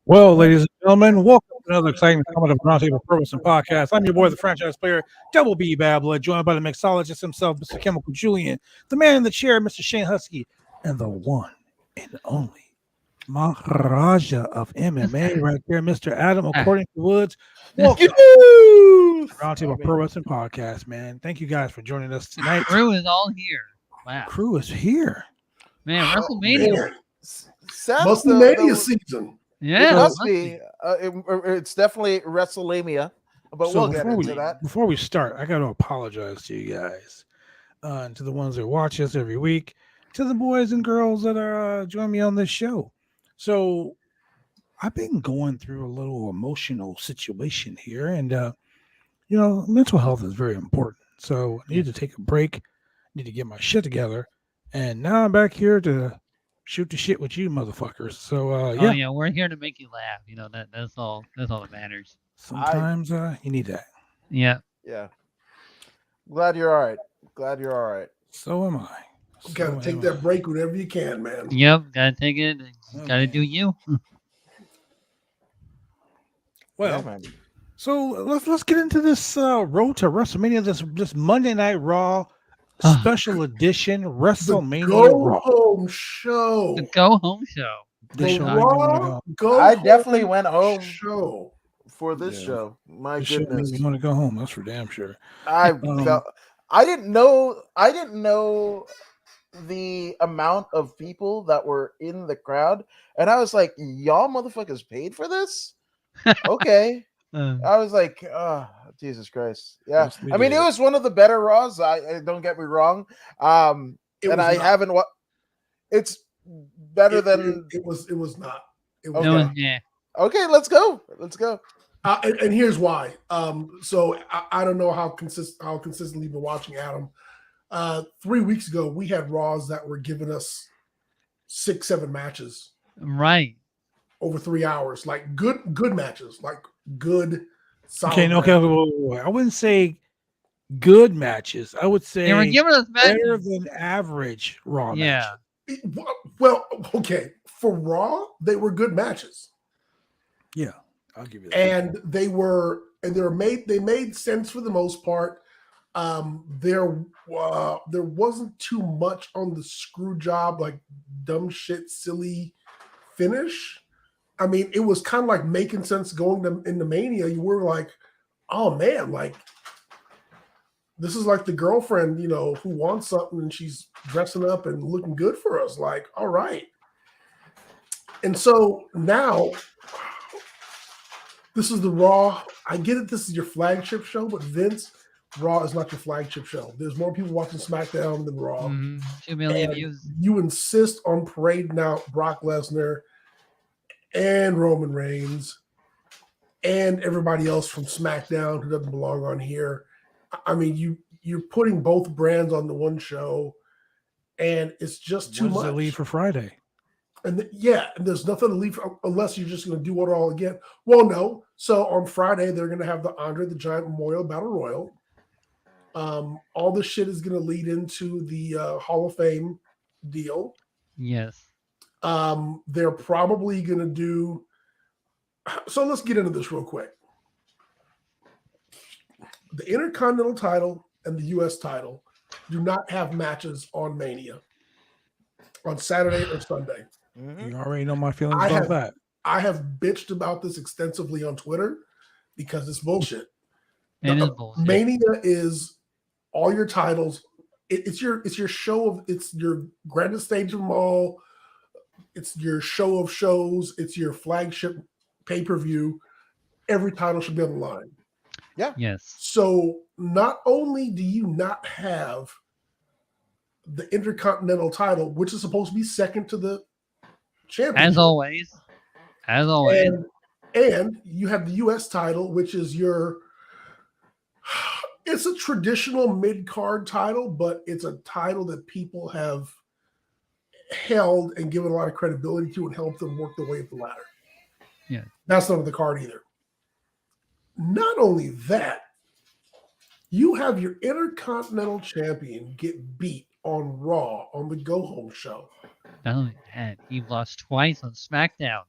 Well, ladies and gentlemen, welcome to another exciting episode of Roundtable Crew Podcast. I'm your boy, the franchise player, Double B Babbler, joined by the mixologist himself, Mr. Chemical Julian, the man in the chair, Mr. Shane Husky, and the one and only Maharaja of MMA right there, Mr. Adam, according to Woods. Welcome to Roundtable Pro Wrestling Podcast, man. Thank you guys for joining us tonight. Crew is all here. Wow. Crew is here. Man, WrestleMania. WrestleMania season. Yeah. It must be. It's definitely WrestleMania. But we'll get into that. Before we start, I got to apologize to you guys, and to the ones that watch us every week, to the boys and girls that are joining me on this show. So I've been going through a little emotional situation here, and mental health is very important. So I need to take a break, need to get my shit together, and now I'm back here to shoot the shit with you motherfuckers. So yeah, we're here to make you laugh. You know, that's all that matters. Sometimes you need that. Yeah. Yeah. Glad you're all right. So am I. Gotta take that break whenever you can, man. Yep, gotta take it. Gotta do you. Well, man. So let's get into this road to WrestleMania. This Monday Night Raw special edition WrestleMania Go home show. The go home show. I definitely went home show for this show. My this goodness, you want to go home? That's for damn sure. I didn't know the amount of people that were in the crowd, and I was like, "Y'all motherfuckers paid for this?" Okay. I was like, oh, Jesus Christ. Yeah. I mean, it was one of the better Raws. I don't get me wrong. It's better than it was not. It was not. Yeah. Okay, let's go. And here's why. So I don't know how consistently you've been watching Adam. 3 weeks ago, we had Raws that were giving us 6-7 matches. Right. Over 3 hours, like good matches, like good. Okay, I wouldn't say good matches. I would say they were giving us better than average Raw matches. Well, okay, for Raw, they were good matches. Yeah, I'll give you that. And they made sense for the most part. There wasn't too much on the screw job, like dumb shit, silly finish. I mean, it was kind of like making sense going into Mania. You were like, oh man, like this is like the girlfriend, who wants something and she's dressing up and looking good for us. Like, all right. And so now this is the Raw. I get it. This is your flagship show, but Vince, Raw is not your flagship show. There's more people watching SmackDown than Raw. 2 million views. You insist on parading out Brock Lesnar and Roman Reigns and everybody else from SmackDown who doesn't belong on here. I mean, you're putting both brands on the one show, and it's just too much. To leave for Friday. And there's nothing to leave unless you're just going to do it all again. Well, no. So on Friday, they're going to have the Andre the Giant Memorial Battle Royal. All this shit is going to lead into the Hall of Fame deal. Yes. They're probably going to do. So let's get into this real quick. The Intercontinental title and the U.S. title do not have matches on Mania on Saturday or Sunday. You already know my feelings about that. I have bitched about this extensively on Twitter because it's bullshit. It is bullshit. Mania is all your titles. It's your show it's your grandest stage of them all. It's your show of shows. It's your flagship pay-per-view. Every title should be on the line. Yeah. Yes. So not only do you not have the Intercontinental title, which is supposed to be second to the championship. As always. And you have the U.S. title, which is it's a traditional mid-card title, but it's a title that people have held and given a lot of credibility to and helped them work their way up the ladder. Yeah. That's not on the card either. Not only that, you have your Intercontinental Champion get beat on Raw on the go-home show. Not only that, he lost twice on SmackDown.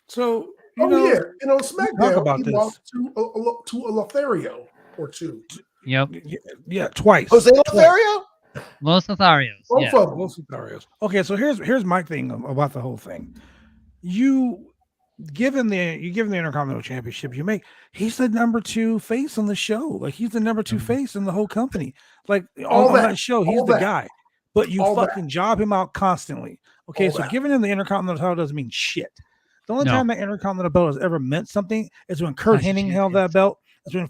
So SmackDown. talk about He this. lost to a Lothario or two. Yep. Yeah, twice. Jose Lothario? Los Lotharios. Both Yeah. of them. Los Lotharios. Okay, so here's my thing about the whole thing. You give him the Intercontinental Championship. He's the number 2 face on the show. Like he's the number 2 face in the whole company. Like on that show, he's the guy. But you fucking job him out constantly. Okay, so giving him the Intercontinental title doesn't mean shit. The only time that Intercontinental belt has ever meant something is when Kurt Hennig held that belt. It's when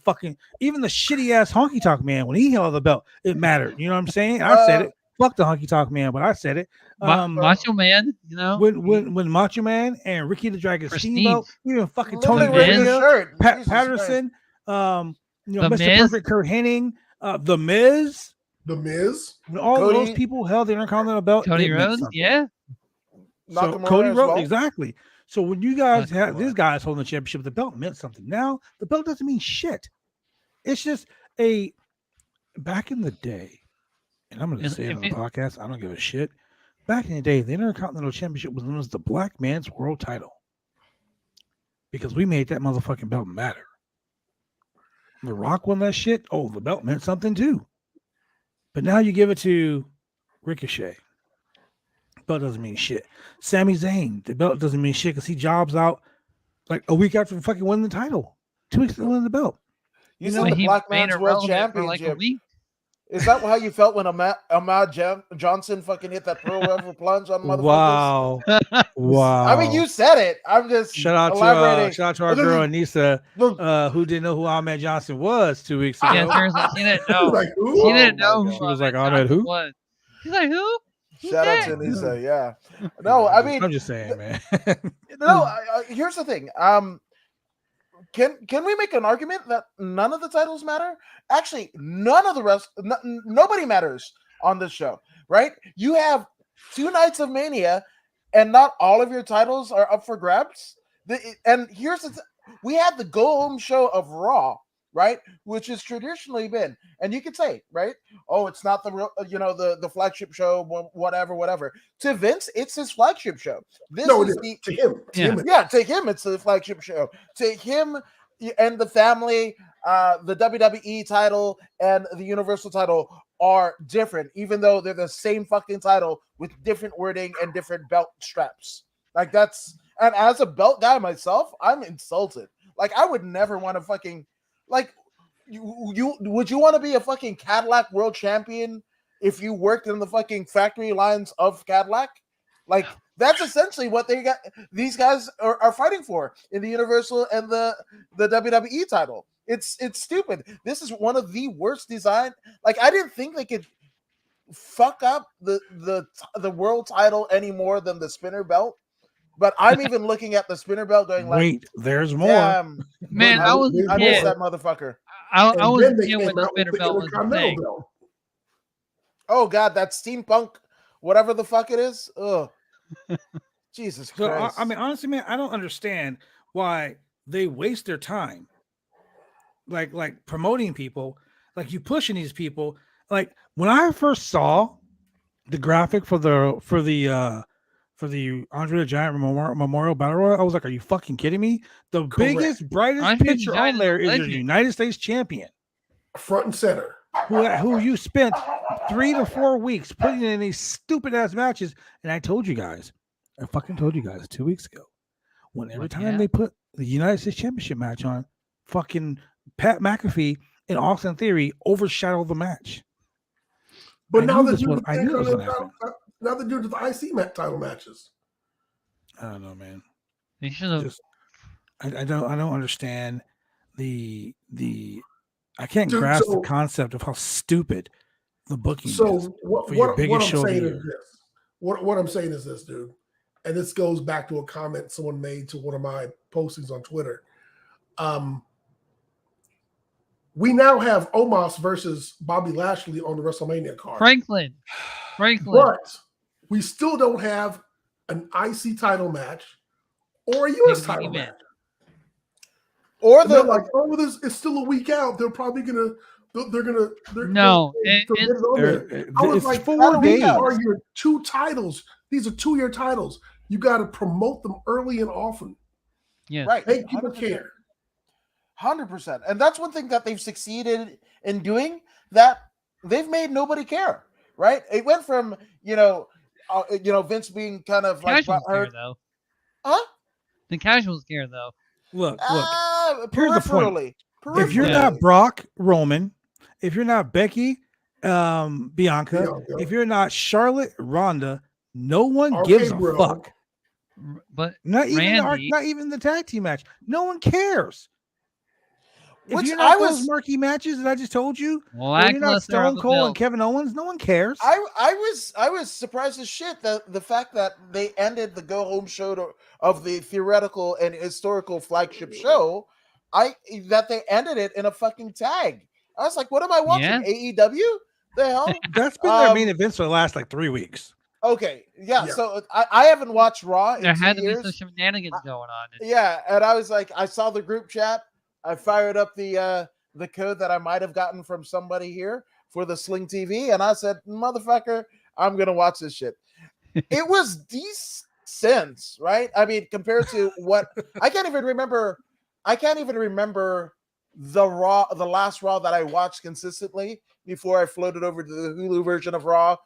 even the shitty ass Honky Tonk Man, when he held the belt, it mattered. You know what I'm saying? I said it. Fuck the Honky Tonk Man, but I said it. Macho Man, when Macho Man and Ricky the Dragon Steamboat, even fucking Tony Khan, Pat Patterson, Mr. Miz. Perfect Kurt Hennig, The Miz. When all Cody, those people held the Intercontinental belt, Cody Rhodes, So Cody Rhodes, exactly. So when you guys have these guys holding the championship, the belt meant something. Now the belt doesn't mean shit. It's just back in the day, and I'm going to say it on the podcast. I don't give a shit. Back in the day, the Intercontinental Championship was known as the Black Man's World Title because we made that motherfucking belt matter. The Rock won that shit. Oh, the belt meant something too. But now you give it to Ricochet. Belt doesn't mean shit. Sami Zayn, the belt doesn't mean shit because he jobs out like a week after fucking winning the title. 2 weeks after winning the belt. You know the Black Man's World Championship. Like is that how you felt when Ahmad Johnson fucking hit that Pearl River plunge on motherfuckers? Wow. I mean, you said it. I'm just elaborating. Shout out to our girl Anissa, who didn't know who Ahmed Johnson was 2 weeks ago. Yeah, she didn't know. Like, who? She didn't know who She was like, Ahmed who? was. She's like, who? Shout out to Anissa, yeah. No, I mean, I'm just saying, man. No, here's the thing. Can we make an argument that none of the titles matter? Actually, none of the rest, nobody matters on this show, right? You have 2 nights of Mania, and not all of your titles are up for grabs. And here's we had the go home show of Raw, right? Which has traditionally been, and you could say, right? Oh, it's not the real, the flagship show, whatever. To Vince, it's his flagship show. To him. To him, it's the flagship show. To him and the family, the WWE title and the Universal title are different, even though they're the same fucking title with different wording and different belt straps. Like and as a belt guy myself, I'm insulted. Like I would never want to fucking would you want to be a fucking Cadillac world champion if you worked in the fucking factory lines of Cadillac? Like that's essentially what these guys are fighting for in the Universal and the WWE title. It's stupid. This is one of the worst design. Like I didn't think they could fuck up the world title any more than the spinner belt. But I'm even looking at the spinner belt going like, wait, there's more. Man, I miss that motherfucker. I was when the spinner belt was a thing. Oh god, that steampunk, whatever the fuck it is. Ugh. Jesus Christ. So, I mean, honestly, man, I don't understand why they waste their time, like promoting people, like you pushing these people. Like when I first saw the graphic for the Andre the Giant Memorial Battle Royal, I was like, "Are you fucking kidding me?" The biggest, brightest picture on there is your United States champion, front and center, who you spent 3 to 4 weeks putting in these stupid ass matches. And I fucking told you guys 2 weeks ago, when every time they put the United States Championship match on, fucking Pat McAfee and Austin Theory overshadow the match. But now they're doing the IC title matches. I don't know, man. They should have. I don't understand the. I can't grasp the concept of how stupid the booking is. So what I'm saying is this. What I'm saying is this, dude, and this goes back to a comment someone made to one of my postings on Twitter. We now have Omos versus Bobby Lashley on the WrestleMania card. Franklin. But we still don't have an IC title match or a US title match. Or they're like, oh, this is still a week out. They're probably gonna. No, I was like, 4 days. Are your 2 titles? These are 2-year titles. You got to promote them early and often. Yes. Right. Make people 100%. care. 100%. And that's one thing that they've succeeded in doing, that they've made nobody care, right? It went from, Vince being kind of like Casuals care butthurt. though. Huh? The casuals care though. Look. Here's the point. Peripherally. If you're Yeah. not Brock, Roman, if you're not Becky, Bianca, Bianca. if you're not Charlotte, Ronda, no one gives a RKBro. fuck. But Not Randy, even the tag team match. No one cares. If Which you're not I those was marquee matches that I just told you, or you're not lackluster of Stone the Cold and build. Kevin Owens, no one cares. I was surprised as shit that the fact that they ended the go home show of the theoretical and historical flagship show, that they ended it in a fucking tag. I was like, what am I watching? Yeah. AEW? The hell? That's been their main events for the last like 3 weeks. Okay, yeah. Yeah. So I haven't watched Raw in There 2 had to be years. some shenanigans going on. Yeah, and I was like, I saw the group chat. I fired up the code that I might have gotten from somebody here for the Sling TV, and I said, "Motherfucker, I'm gonna watch this shit." It was decent, right? I mean, compared to what I can't even remember the last Raw that I watched consistently before I floated over to the Hulu version of Raw,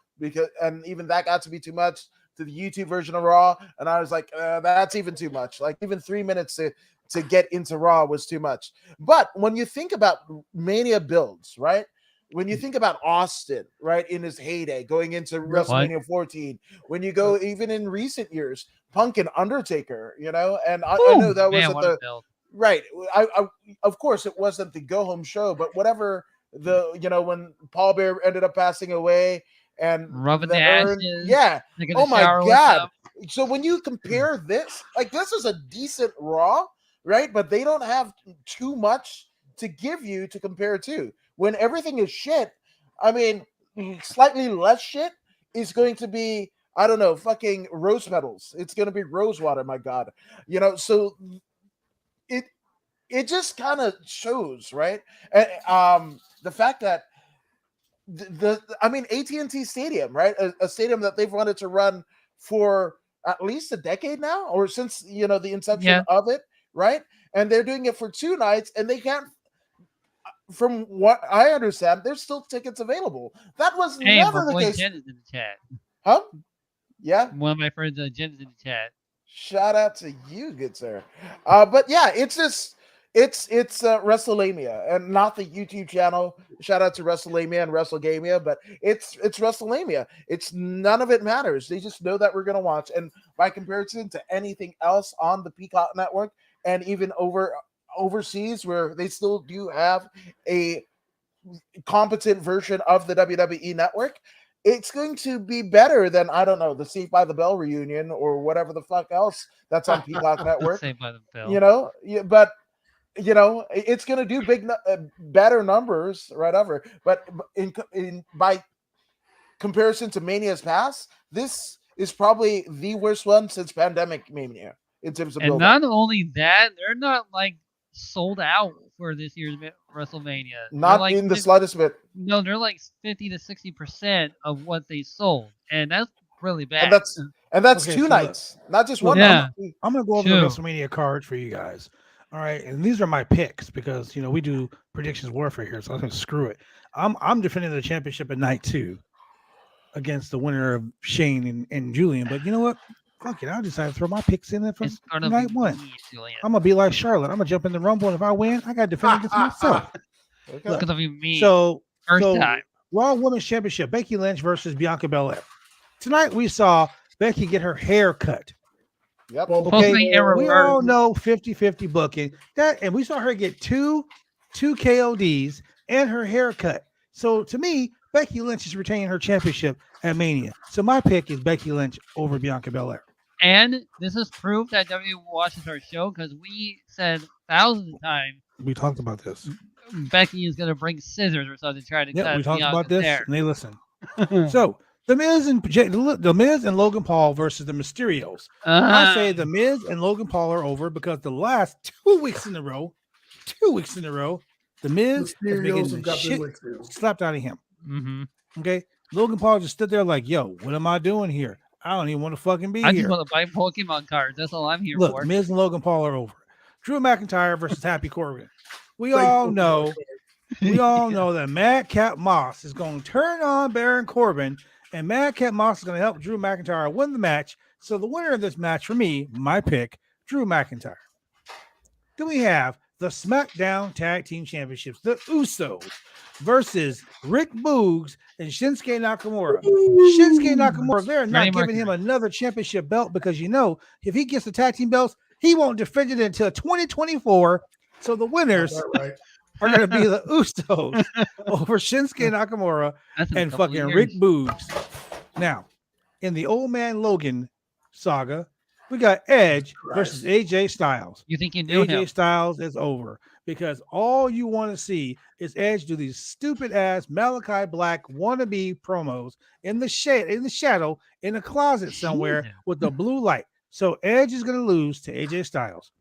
and even that got to be too much, to the YouTube version of Raw, and I was like, that's even too much. Like even 3 minutes to get into Raw was too much. But when you think about Mania builds, right? When you think about Austin, right, in his heyday, going into WrestleMania 14, when you go even in recent years, Punk and Undertaker, and I know that Man, wasn't what a the build. right. I of course it wasn't the go home show, but whatever when Paul Bear ended up passing away and Rubbing the ashes, yeah. taking a Oh my shower with God. them. So when you compare this, like this is a decent Raw, right? But they don't have too much to give you to compare to. When everything is shit, I mean, slightly less shit is going to be, I don't know, fucking rose petals. It's going to be rose water, my God. So it just kind of shows, right? And the fact that AT&T Stadium, right? A stadium that they've wanted to run for at least a decade now, or since the inception of it, right? And they're doing it for 2 nights, and they can't. From what I understand, there's still tickets available. That was never the case. Jen is in the chat. Huh? Yeah. One of my friends, Jen's in the chat. Shout out to you, good sir. But yeah, it's WrestleMania and not the YouTube channel. Shout out to WrestleMania and WrestleGamia, but it's WrestleMania. It's none of it matters. They just know that we're gonna watch, and by comparison to anything else on the Peacock network, and even overseas where they still do have a competent version of the WWE network, it's going to be better than, I don't know, the Saved by the Bell reunion or whatever the fuck else that's on Peacock network. Saved by the Bell. But it's going to do better numbers right over. But by comparison to Mania's past, this is probably the worst one since Pandemic Mania in terms of and build-up. not only that, they're not like sold out for this year's WrestleMania. Not like in the slightest bit. No, they're like 50 to 60% of what they sold, and that's really bad. And that's okay, 2 nights, not just one. Yeah. I'm gonna go over the WrestleMania card for you guys. All right, and these are my picks because we do predictions warfare here, so I'm gonna screw it. I'm defending the championship at night 2 against the winner of Shane and Julian. But you know what? Fuck it, I'll decide to throw my picks in there for night 1. I'm gonna be like Charlotte. I'm gonna jump in the Rumble, and if I win, I gotta defend against myself. It's gonna be me. So first time. Raw Women's Championship: Becky Lynch versus Bianca Belair. Tonight we saw Becky get her hair cut. Yep. Okay. We all know 50-50 booking and we saw her get two KODs and her haircut. So to me, Becky Lynch is retaining her championship at Mania. So my pick is Becky Lynch over Bianca Belair. And this is proof that WWE watches our show because we said thousands of times. We talked about this. Becky is going to bring scissors or something to try to cut. We talked Bianca's about this, hair. and they listen. So the Miz and Logan Paul versus the Mysterios. I say the Miz and Logan Paul are over because the last 2 weeks in a row, the Miz Mysterios have got shit the slapped out of him. Mm-hmm. Okay, Logan Paul just stood there like, "Yo, what am I doing here? I don't even want to fucking be I here." just want to buy Pokemon cards. That's all I'm here Look, for. Miz and Logan Paul are over. Drew McIntyre versus Happy Corbin. We Thank all you. know that Madcap Moss is going to turn on Baron Corbin, and Madcap Moss is going to help Drew McIntyre win the match. So the winner of this match, for me, my pick, Drew McIntyre. Then we have the SmackDown Tag Team Championships, the Usos versus Rick Boogs and Shinsuke Nakamura. Shinsuke Nakamura, they're not Freddie giving him Mercury. another championship belt because if he gets the tag team belts, he won't defend it until 2024. So the winners All right. are going to be the Usos over Shinsuke Nakamura That's in a and couple of fucking years. Rick Boogs. Now, in the Old Man Logan saga, we got Edge versus AJ Styles. You think you knew him? AJ Styles is over because all you want to see is Edge do these stupid ass Malachi Black wannabe promos in the shadow, in a closet somewhere Jesus. with the blue light. So Edge is going to lose to AJ Styles.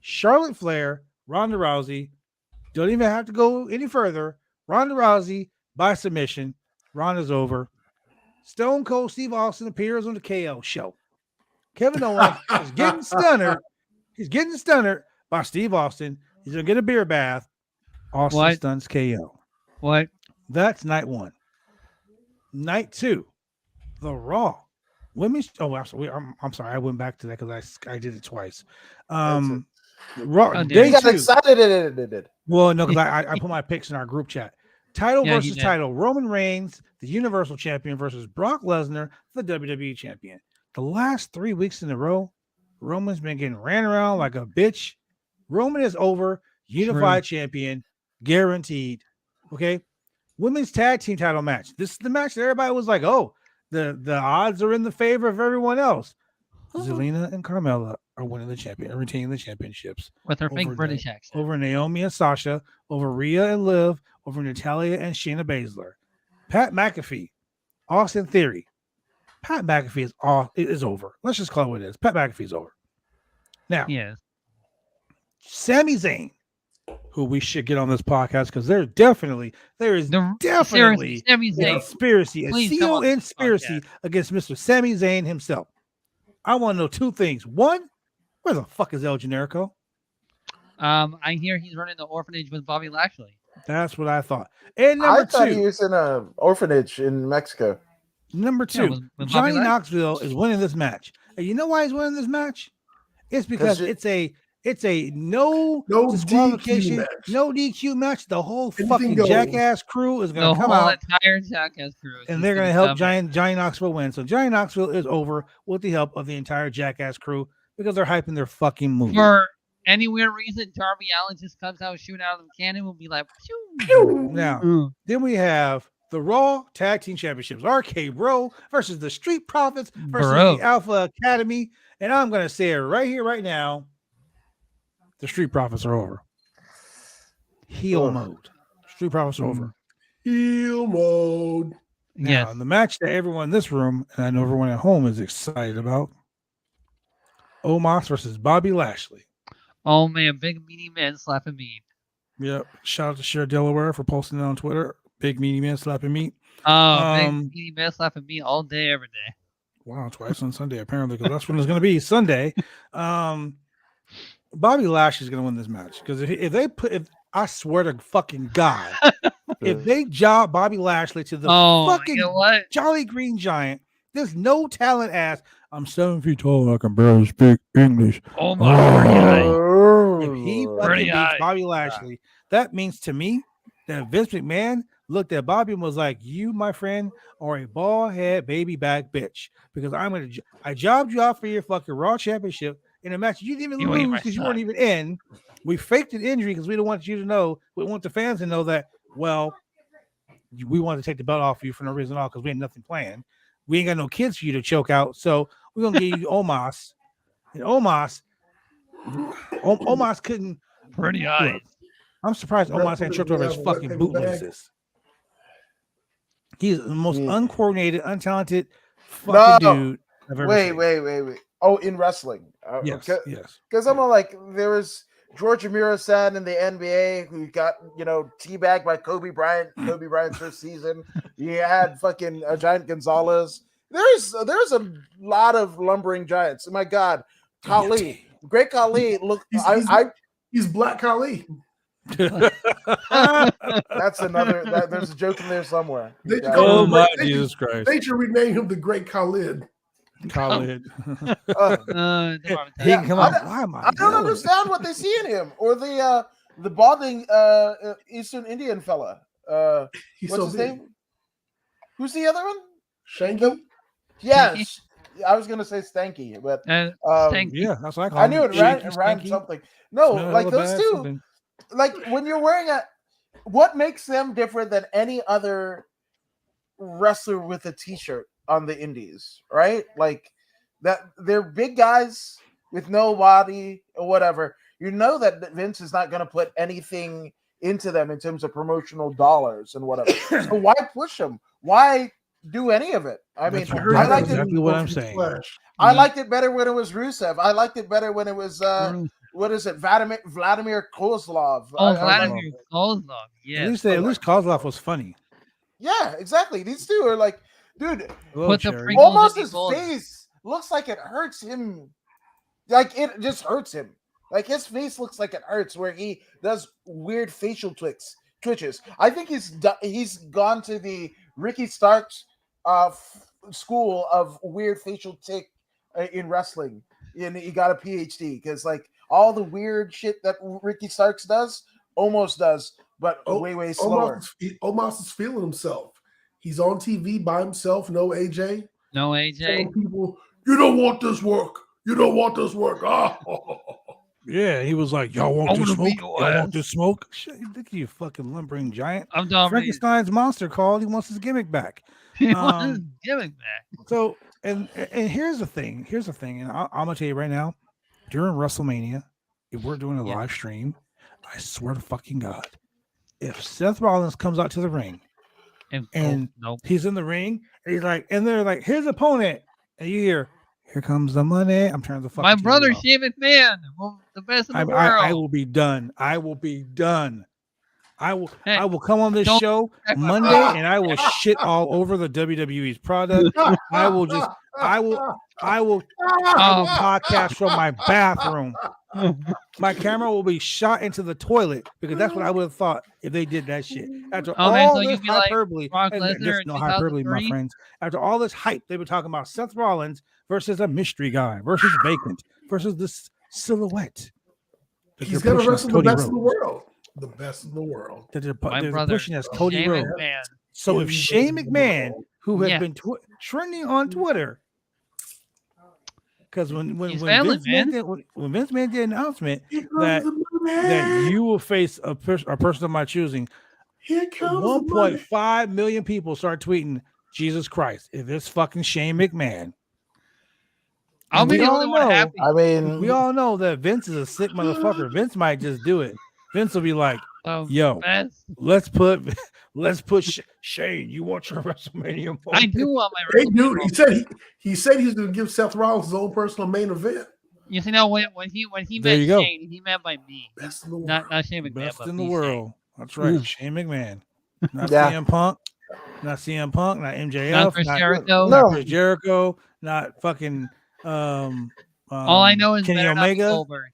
Charlotte Flair, Ronda Rousey. Don't even have to go any further. Ronda Rousey by submission. Ronda's over. Stone Cold Steve Austin appears on the KO show. Kevin Owens is getting stunnered. He's getting stunnered by Steve Austin. He's going to get a beer bath. Austin What? stuns KO. What? That's night one. Night two, the Raw women's. Oh, I'm sorry. I went back to that because I did it twice. Raw Oh, day You got two. excited. Well, no, because I put my picks in our group chat. Title Yeah, versus you did. title. Roman Reigns, the Universal Champion, versus Brock Lesnar, the WWE Champion. The last 3 weeks in a row, Roman's been getting ran around like a bitch. Roman is over. Unified champion, guaranteed. Okay. Women's tag team title match. This is the match that everybody was like, oh, the odds are in the favor of everyone else. Zelina and Carmella are winning the champion, retaining the championships. With her fake Over British accent. Over Naomi and Sasha, over Rhea and Liv, over Natalia and Shayna Baszler. Pat McAfee, Austin Theory. Pat McAfee is over. Let's just call it what it is. Pat McAfee's over. Now, Yes. Sami Zayn, who we should get on this podcast because there is definitely Seriously, Sami a Zayn. conspiracy, a Please come on this conspiracy against Mr. Sami Zayn himself. I want to know two things. One, where the fuck is El Generico? I hear he's running the orphanage with Bobby Lashley. That's what I thought. And I number thought he two, was in an orphanage in Mexico. Yeah, with Johnny Bobby Lashley. Knoxville is winning this match. And you know why he's winning this match? It's because it's a no disqualification, DQ match. no DQ match. The whole Anything fucking goes. Jackass crew is The going to come whole out entire Jackass crew. and they're going to help Johnny Knoxville win. So Johnny Knoxville is over with the help of the entire Jackass crew because they're hyping their fucking movie. For any weird reason, Darby Allin just comes out shooting out of the cannon. We'll be like, pew. Now, then we have the Raw Tag Team Championships. RKBro versus the Street Profits versus Bro. the Alpha Academy. And I'm going to say it right here, right now. The Street Profits are over. Heel Ugh. mode. Street Profits are over. Heel mode. Now, Yes. the match that everyone in this room, and I know everyone at home is excited about, Omos versus Bobby Lashley. Oh man, big meaty man slapping me. Yep. Shout out to Cher Delaware for posting it on Twitter. Big meaty man slapping meat. Oh, big meaty man slapping me all day, every day. Wow, twice on Sunday apparently, because that's when it's going to be Sunday. Bobby Lashley's going to win this match because if I swear to fucking God, if they job Bobby Lashley to the fucking you know what? Jolly Green Giant, there's no talent ass. I'm 7 feet tall. I can barely speak English. Oh my If he fucking Pretty beats high. Bobby Lashley, that means to me that Vince McMahon looked at Bobby and was like, "You, my friend, are a bald head baby back bitch because I jobbed you out for your fucking Raw Championship in a match you didn't even You ain't lose my because you son. weren't even in. We faked an injury because we don't want you to know. We want the fans to know that. Well, we wanted to take the belt off you for no reason at all because we had nothing planned. We ain't got no kids for you to choke out, so we're gonna give you Omos. And Omos couldn't. Pretty high. Look, I'm surprised Omos ain't tripped over his fucking bootlaces. He's the most uncoordinated, untalented fucking dude I've ever seen. Wait. Oh, in wrestling. Yes, Okay. yes. Because I'm all like, there was George Amira-san in the NBA who got, teabagged by Kobe Bryant's first season. You had fucking Giant Gonzalez. There's a lot of lumbering giants. My God, Khali, great Khali. Look, He's Black Ali. That's another. There's a joke in there somewhere. They Yeah. Oh my they should- Jesus Christ. They should rename him the Great Khalid. Khalid. Department He Yeah, can come I on. don't- Why am I? I don't yelling? understand what they see in him, or the balding Eastern Indian fella. He's What's so his big. name? Who's the other one? Shanky? Yes, I was gonna say Stanky, but Stanky. Yeah, that's what I call I him. knew it Shaky, rhymed stanky, something. No, smell like hella those bad, two. something. Like when you're wearing what makes them different than any other wrestler with a t-shirt on the indies, right? Like that they're big guys with no body or whatever. You know that Vince is not going to put anything into them in terms of promotional dollars and whatever. So why push them? Why do any of it? I mean, That's I right. liked Exactly it. what I'm saying. I liked it better when it was Rusev. I liked it better when it was what is it, Vladimir Kozlov. Oh, I like- Vladimir Kozlov. Yes. At least Kozlov was funny. yeah, exactly. These two are like, dude, Hello, Put the Cherry. Pringles almost in his the balls. face looks like it hurts him. Like it just hurts him. Like his face looks like it hurts where he does weird facial twitches. I think he's gone to the Ricky Starks school of weird facial tick in wrestling, and he got a PhD because like all the weird shit that Ricky Starks almost does, but way slower. Omos is feeling himself. He's on TV by himself, no AJ. No Telling AJ. people, you don't want this work. You don't want this work. Yeah, he was like, "Y'all I want this wanna smoke? beat Y'all your want ass." this smoke?" Shit, look at you, fucking lumbering giant. I'm done. Frankenstein's monster called. He wants his gimmick back. He wants his gimmick back. So, and here's the thing. And I'm gonna tell you right now, during WrestleMania, if we're doing a Yeah. live stream, I swear to fucking God, if Seth Rollins comes out to the ring and nope. he's in the ring, and he's like, and they're like, "Here's opponent," and you hear, "Here comes the money." I'm turning the fucking My TV brother off. Shane McMahon, the best in the world. I will be done. I will be done. I will Hey, I will come on this don't show attack my Monday brother. and I will shit all over the WWE's product. I will podcast from my bathroom. My camera will be shot into the toilet because that's what I would have thought if they did that shit. After Oh, man, all so this you'd be like hyperbole, Brock and Lesnar there's in no hyperbole, my 2003? friends. After all this hype, they were talking about Seth Rollins versus a mystery guy versus Vacant versus this silhouette. that He's they're going to pushing as wrestle the Cody best in the Rhodes. world. The best in the world. That they're My they're brother pushing as Cody Shane Rhodes. McMahon. So if Shane McMahon, who has Yeah. been trending on Twitter, because when He's family, when Vince made the announcement Here comes that the money. that you will face a person of my choosing, Here comes the money. 1.5 million people start tweeting, "Jesus Christ, if it's fucking Shane McMahon." I'll And be we the all only one know- happy. I mean, We all know that Vince is a sick motherfucker. Vince might just do it. Vince will be like, So "Yo, best. let's put Shane. You want your WrestleMania I moment?" do want my Hey, dude, WrestleMania. he said he's going to give Seth Rollins his own personal main event. You see, now when he There meant you go. Shane, he meant by me, Best in the world. not Shane McMahon, Best but in the me, world. That's right, Mm. Shane McMahon. Not Yeah. CM Punk. Not CM Punk. Not MJF. Shane. Not Chris Jericho. No. Chris Jericho. Not fucking. All I know is Kenny better not be Omega. Goldberg.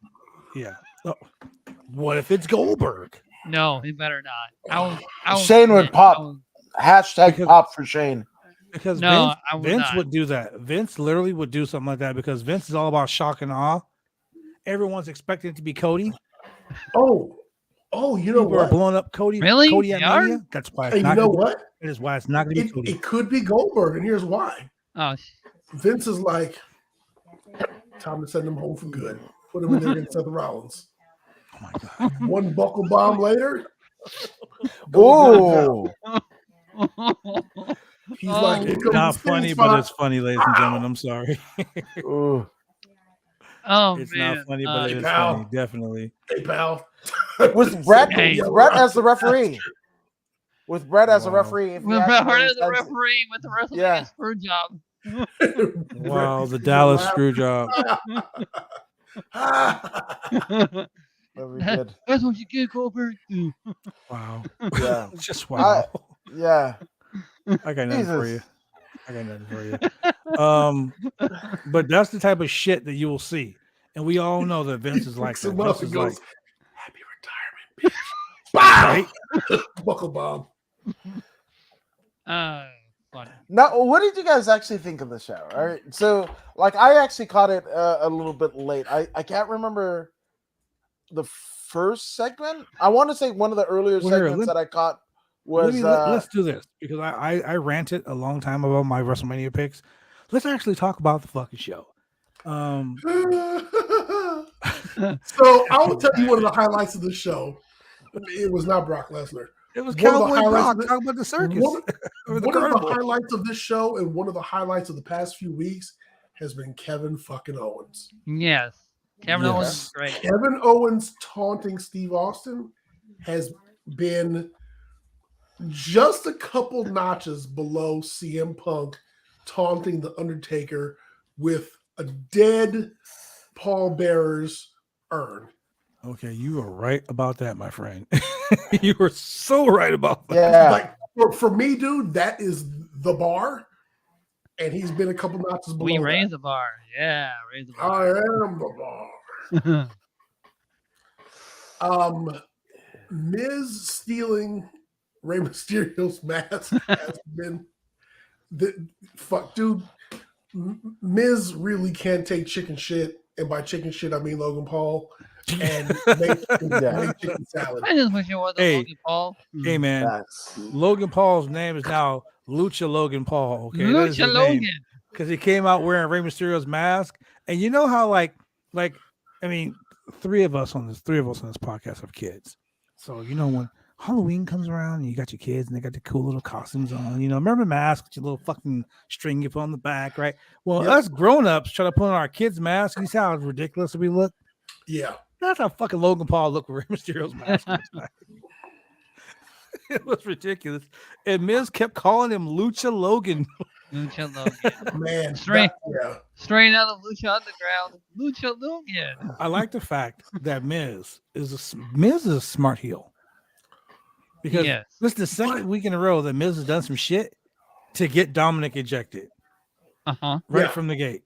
Yeah. Oh, what if it's Goldberg? No, he better not. I will Shane would quit. pop. I will- Hashtag Because- pop for Shane. Because No, Vince, I would Vince not. would do that. Vince literally would do something like that because Vince is all about shock and awe. Everyone's expecting it to be Cody. Oh, you know People are what? blowing up Cody. Really? Cody at They are? Mania. That's why. It's And you not know gonna be- what? It is why it's not going to be Cody. It could be Goldberg, and here's why. Oh, Vince is like, time to send him home for good. Put him in there against Seth Rollins. Oh my god. One buckle bomb later, Oh, he's Oh. like, here It's comes not the funny, spot. but it's funny, ladies and gentlemen. I'm sorry. Ooh. oh It's man. not funny, but it is pal. funny. Definitely. Hey, pal. With Brett, Hey. Brett as the referee. With Brett as a Wow. referee. If you With have Bret to Hart really as the sense it. referee with the WrestleMania Yeah. screw job. Wow, the Dallas screw job. That'd be good. That's what you get, Goldberg. Wow. Yeah. It's just wow. Yeah. I got nothing for Jesus. you. I got nothing for you. But that's the type of shit that you will see. And we all know that Vince is like So that. well, Vince is he goes, like, Bow! Buckle bomb. Funny. Now, what did you guys actually think of the show? All right, so like I actually caught it a little bit late. I can't remember the first segment. I want to say one of the earlier Well, here, segments that I caught was let's do this because I ranted a long time about my WrestleMania picks. Let's actually talk about the fucking show. So I will tell you one of the highlights of the show. It was not Brock Lesnar. It was One of the Cowboy highlights Brock of the- talking about the circus One, or the one of the carnival. highlights of this show and one of the highlights of the past few weeks has been Kevin fucking Owens. Yes. Kevin Yes. Owens is great. Kevin Owens taunting Steve Austin has been just a couple notches below CM Punk taunting The Undertaker with a dead Paul Bearer's urn. Okay, you are right about that, my friend. You are so right about that. yeah. Like for me, dude, that is the bar, and he's been a couple notches below. We that. raised the bar. Yeah, raise the I bar. am the bar. Miz stealing Rey Mysterio's mask has been the fuck, dude. Miz really can't take chicken shit, and by chicken shit I mean Logan Paul, and make chicken salad. I just wish it wasn't Hey. Logan Paul. Hey man, That's- Logan Paul's name is now Lucha Logan Paul. Okay, that is Lucha his Logan. name. Because he came out wearing Rey Mysterio's mask, and you know how like I mean, three of us on this podcast have kids, so you know when Halloween comes around and you got your kids and they got the cool little costumes on, you know, remember masks with your little fucking string you put on the back, right? Well, Yep. us grown-ups try to put on our kids' masks. You see how ridiculous we look? Yeah, That's how fucking Logan Paul looked with Rey Mysterio's mask on his back. It was ridiculous. And Miz kept calling him Lucha Logan. Lucha Logan. man. Straight. Yeah. Straight out of Lucha Underground. Lucha Logan. I like the fact that Miz is a smart heel. Because Yes. this is the second week in a row that Miz has done some shit to get Dominic ejected Uh-huh. right Yeah. from the gate.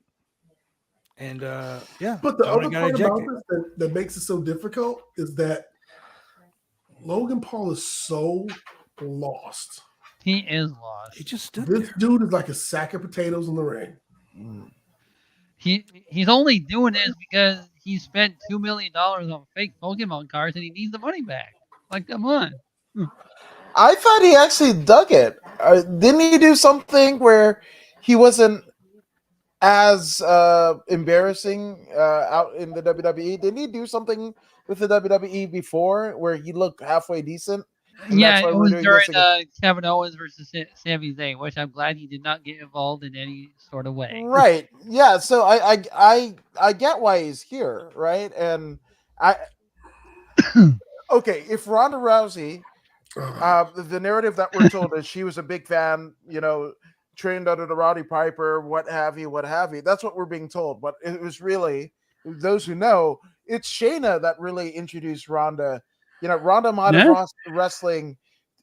And yeah, But the Dominic other got part about ejected. this that makes it so difficult is that Logan Paul is so lost. He is lost. He just stood This there. dude is like a sack of potatoes in the ring. He's only doing this because he spent $2 million on fake Pokemon cards and he needs the money back. Like, come on. I thought he actually dug it. Didn't he do something where he wasn't as embarrassing out in the WWE? Didn't he do something with the WWE before where he looked halfway decent? And Yeah, that's why it we're was doing during this again. Kevin Owens versus Sami Zayn, which I'm glad he did not get involved in any sort of way. Right. Yeah. So I get why he's here, right? And I okay, if Ronda Rousey, the narrative that we're told is she was a big fan, you know, trained under the Roddy Piper, what have you. That's what we're being told. But it was really, those who know, it's Shayna that really introduced Ronda. You know, Ronda might have lost wrestling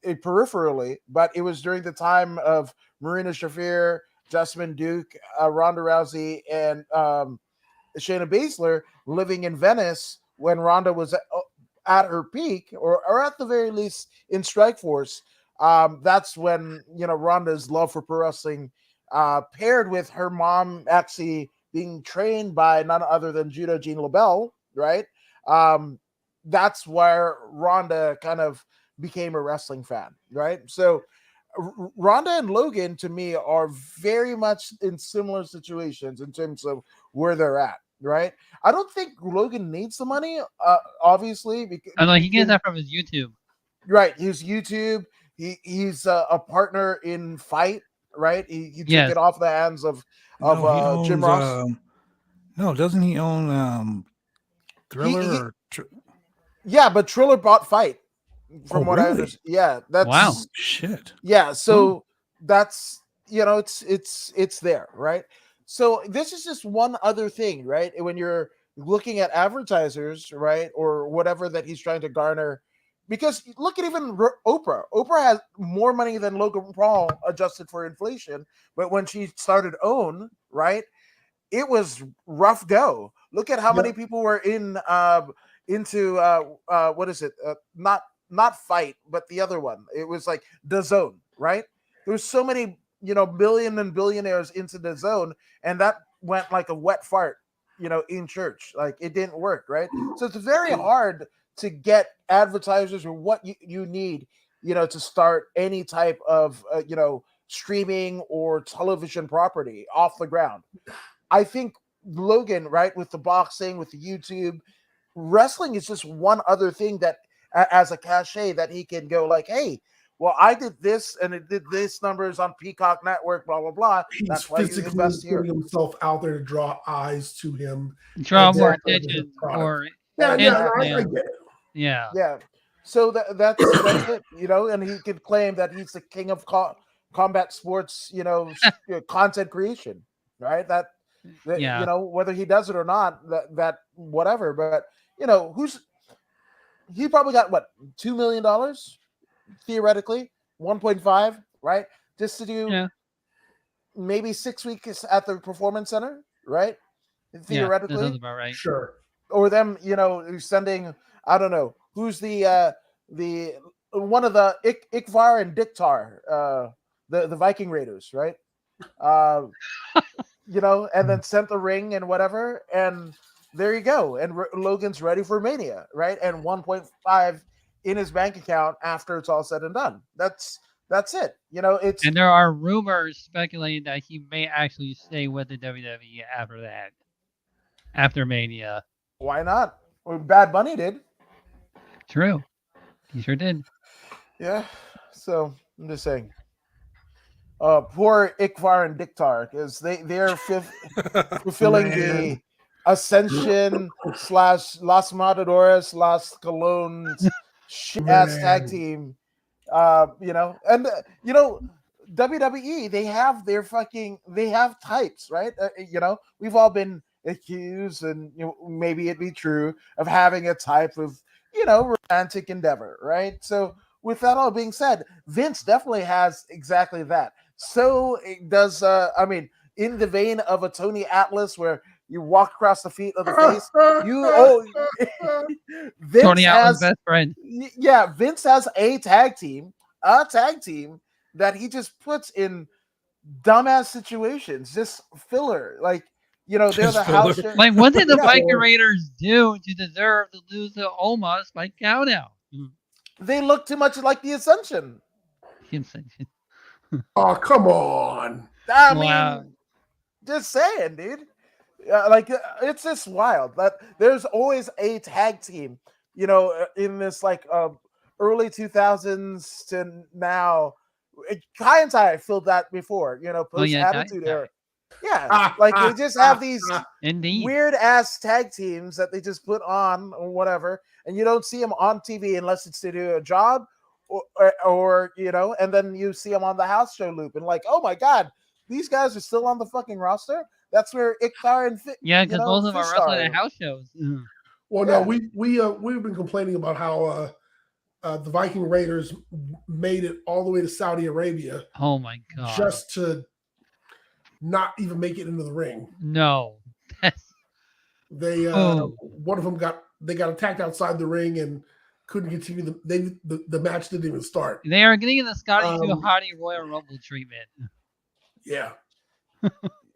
peripherally, but it was during the time of Marina Shafir, Jessamine Duke, Ronda Rousey, and Shayna Baszler living in Venice when Ronda was at her peak, or at the very least in Strikeforce. That's when, you know, Ronda's love for pro wrestling, paired with her mom actually being trained by none other than Judo Jean LaBelle, right? That's where Ronda kind of became a wrestling fan, right? So Ronda and Logan, to me, are very much in similar situations in terms of where they're at, right? I don't think Logan needs the money, obviously. Because, I know he gets that from his YouTube. right, his YouTube. He's a partner in Fight, right? He took it off the hands of Jim Ross. No, doesn't he own Thriller? Yeah, but Triller bought Fight. From what I really? understand, yeah, that's Wow. Shit. Yeah, so that's, you know, it's there, right? So this is just one other thing, right? When you're looking at advertisers, right, or whatever that he's trying to garner, because look at even Oprah. Oprah has more money than Logan Paul adjusted for inflation, but when she started OWN, right, it was rough go. Look at how many people were in what is it? Not Fight, but the other one. It was like the Zone, right? There was so many, billion and billionaires into the Zone, and that went like a wet fart, in church. Like it didn't work, right? So it's very hard to get advertisers or what you need, to start any type of, streaming or television property off the ground. I think Logan, right, with the boxing, with the YouTube, wrestling is just one other thing that, as a cachet, that he can go like, hey, well, I did this and it did this numbers on Peacock Network, blah blah blah. He's That's why you physically invest here. putting himself out there to draw eyes to him. Draw more Exactly. attention for Yeah, Exactly. I get it. yeah. Yeah. So that's it, and he could claim that he's the king of combat sports, content creation, right? That Yeah. whether he does it or not, that whatever. But he probably got what, $2 million theoretically, 1.5, right? Just to do maybe 6 weeks at the performance center, right? Theoretically, that sounds about right. Sure. Or them, sending, I don't know, who's the one of the Ikvar and Diktar, the Viking Raiders, right? And then sent the ring and whatever, and there you go. And Logan's ready for Mania, right? And 1.5 in his bank account after it's all said and done. That's it. It's And there are rumors speculating that he may actually stay with the WWE after that, after Mania. Why not? Well, Bad Bunny did. True, he sure did. Yeah. So I'm just saying. Poor Ikvar and Diktar, because they're fulfilling the Ascension / Las Matadores, Las Colognes shit ass tag team. And WWE, they have types, right? We've all been accused, and maybe it be true, of having a type of romantic endeavor, right? So with that all being said, Vince definitely has exactly that. So it does, in the vein of a Tony Atlas, where you walk across the feet of the face, Vince Tony Atlas' has, best friend. yeah, Vince has a tag team that he just puts in dumbass situations, just filler. Like, they're Just the house filler. show. Like, what did the Yeah. Biker Raiders do to deserve to lose to Omos by count out? They look too much like the Ascension. Oh, come on. I Wow. mean, just saying, dude. It's just wild that there's always a tag team, in this early 2000s to now. Kai and Tai filled that before, post Attitude Era. Yeah, they just have these Indeed. weird ass tag teams that they just put on or whatever, and you don't see them on TV unless it's to do a job, or and then you see them on the house show loop, and oh my god, these guys are still on the fucking roster. That's where Iktar and because both of them are Fish wrestling are. at house shows. Well, no, we've been complaining about how the Viking Raiders made it all the way to Saudi Arabia Oh my god. just to not even make it into the ring. No. They one of them got attacked outside the ring and couldn't continue the match didn't even start. They are getting the Scotty Too Hottie Royal Rumble treatment. Yeah.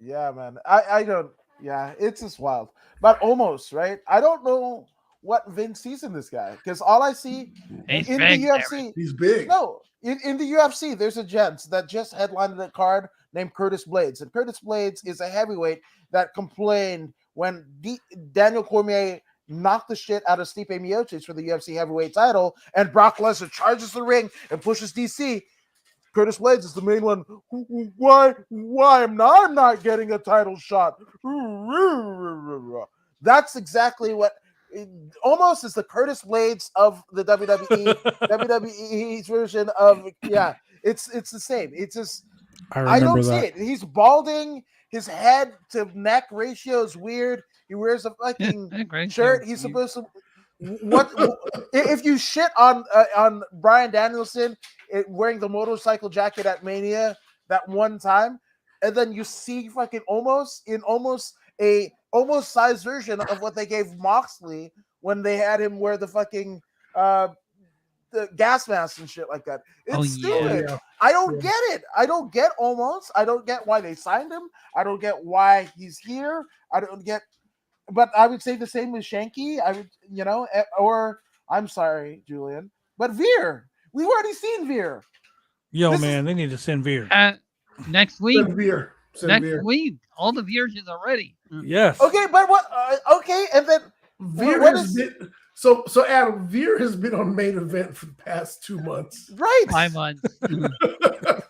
Yeah, man. I don't. Yeah, it's just wild. But almost, right? I don't know what Vince sees in this guy, because all I see He's in big, the UFC. He's big. No, in the UFC, there's a gent that just headlined the card named Curtis Blades, and Curtis Blades is a heavyweight that complained when Daniel Cormier knocked the shit out of Stipe Miocic for the UFC heavyweight title, and Brock Lesnar charges the ring and pushes DC. Curtis Blades is the main one. Why I'm not getting a title shot. That's exactly what almost is the Curtis Blades of the WWE. WWE's version of it's the same. It's just I don't see it. He's balding. His head to neck ratio is weird. He wears a fucking shirt. He's supposed to. What if you shit on Bryan Danielson wearing the motorcycle jacket at Mania that one time, and then you see fucking almost a sized version of what they gave Moxley when they had him wear the fucking the gas mask and shit like that. It's Oh, stupid. yeah. I don't Yeah. get it. I don't get Omos. I don't get why they signed him. I don't get why he's here. I don't get. But I would say the same with Shanky. I would, or I'm sorry, Julian, but Veer. We've already seen Veer. Yo, This man, they need to send Veer. Next week. Send beer. Send Next beer. week. All the viewers are ready. Yes. Okay, but what? Okay, and then Veer what has is- been so Adam. Veer has been on main event for the past 2 months. right, 5 months. right.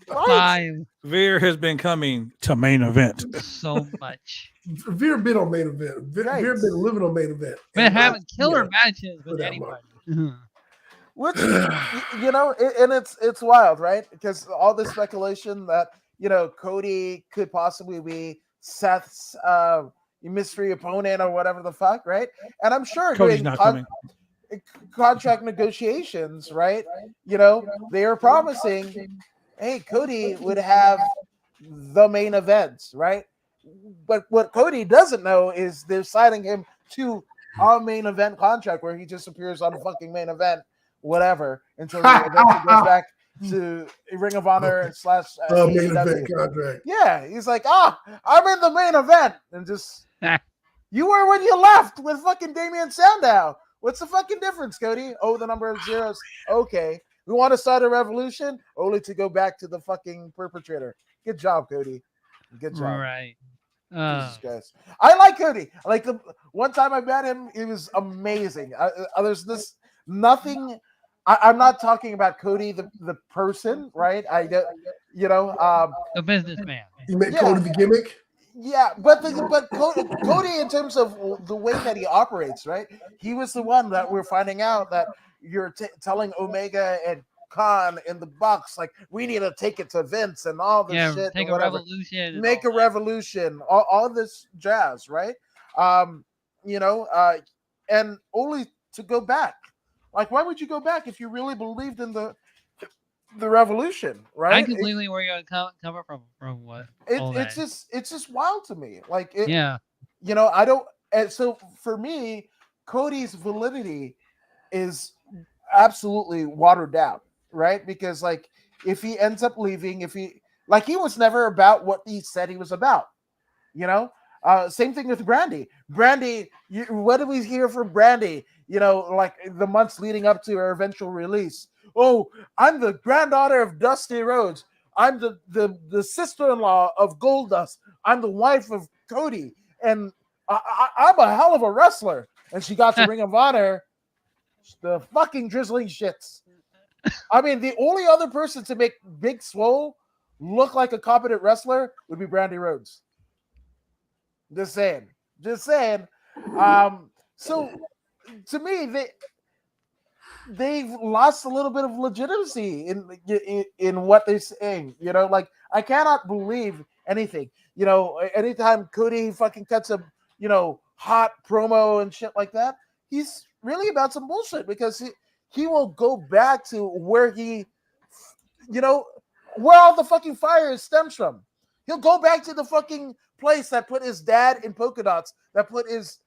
5. Veer has been coming to main event. So much. Veer been on main event. Veer Right. been living on main event. Been And having not- killer yeah. matches for with that anybody. Which and it's wild, right? Because all this speculation that Cody could possibly be Seth's mystery opponent or whatever the fuck, right? And I'm sure Cody's during not coming. contract negotiations, right? They are promising, hey, Cody would have the main events, right? But what Cody doesn't know is they're signing him to our main event contract where he just appears on the fucking main event, whatever, until he eventually goes back to Ring of Honor / main event AEW. contract. Yeah, he's like, I'm in the main event, and just you were when you left with fucking Damian Sandow. What's the fucking difference, Cody? Oh, the number of zeros. Okay, we want to start a revolution, only to go back to the fucking perpetrator. Good job, Cody. Good job. Right. Jesus Christ. I like Cody. Like the one time I met him, it was amazing. There's this nothing. I'm not talking about Cody the person, right? The businessman. You make Yeah. Cody the gimmick. Yeah, but Cody, in terms of the way that he operates, right? He was the one that we're finding out that you're telling Omega and Khan in the box, like, we need to take it to Vince and all this Yeah, shit. take and a whatever. revolution. and Make a all that. revolution, all this jazz, right? And only to go back. Like, why would you go back if you really believed in the revolution, right? I completely where you're coming from what? all It's that. just wild to me. Like, Yeah. I don't. And so for me, Cody's validity is absolutely watered down, right? Because like, if he ends up leaving, he was never about what he said he was about, Same thing with Brandy. What did we hear from Brandy? Like the months leading up to her eventual release. Oh, I'm the granddaughter of Dusty Rhodes. I'm the sister-in-law of Goldust. I'm the wife of Cody, and I'm a hell of a wrestler. And she got to Ring of Honor, the fucking drizzling shits. I mean, the only other person to make Big Swole look like a competent wrestler would be Brandy Rhodes. Just saying. So to me, they've lost a little bit of legitimacy in what they're saying. Like, I cannot believe anything. Anytime Cody fucking cuts a hot promo and shit like that, he's really about some bullshit, because he will go back to where where all the fucking fire stems from. He'll go back to the fucking place that put his dad in polka dots, that put his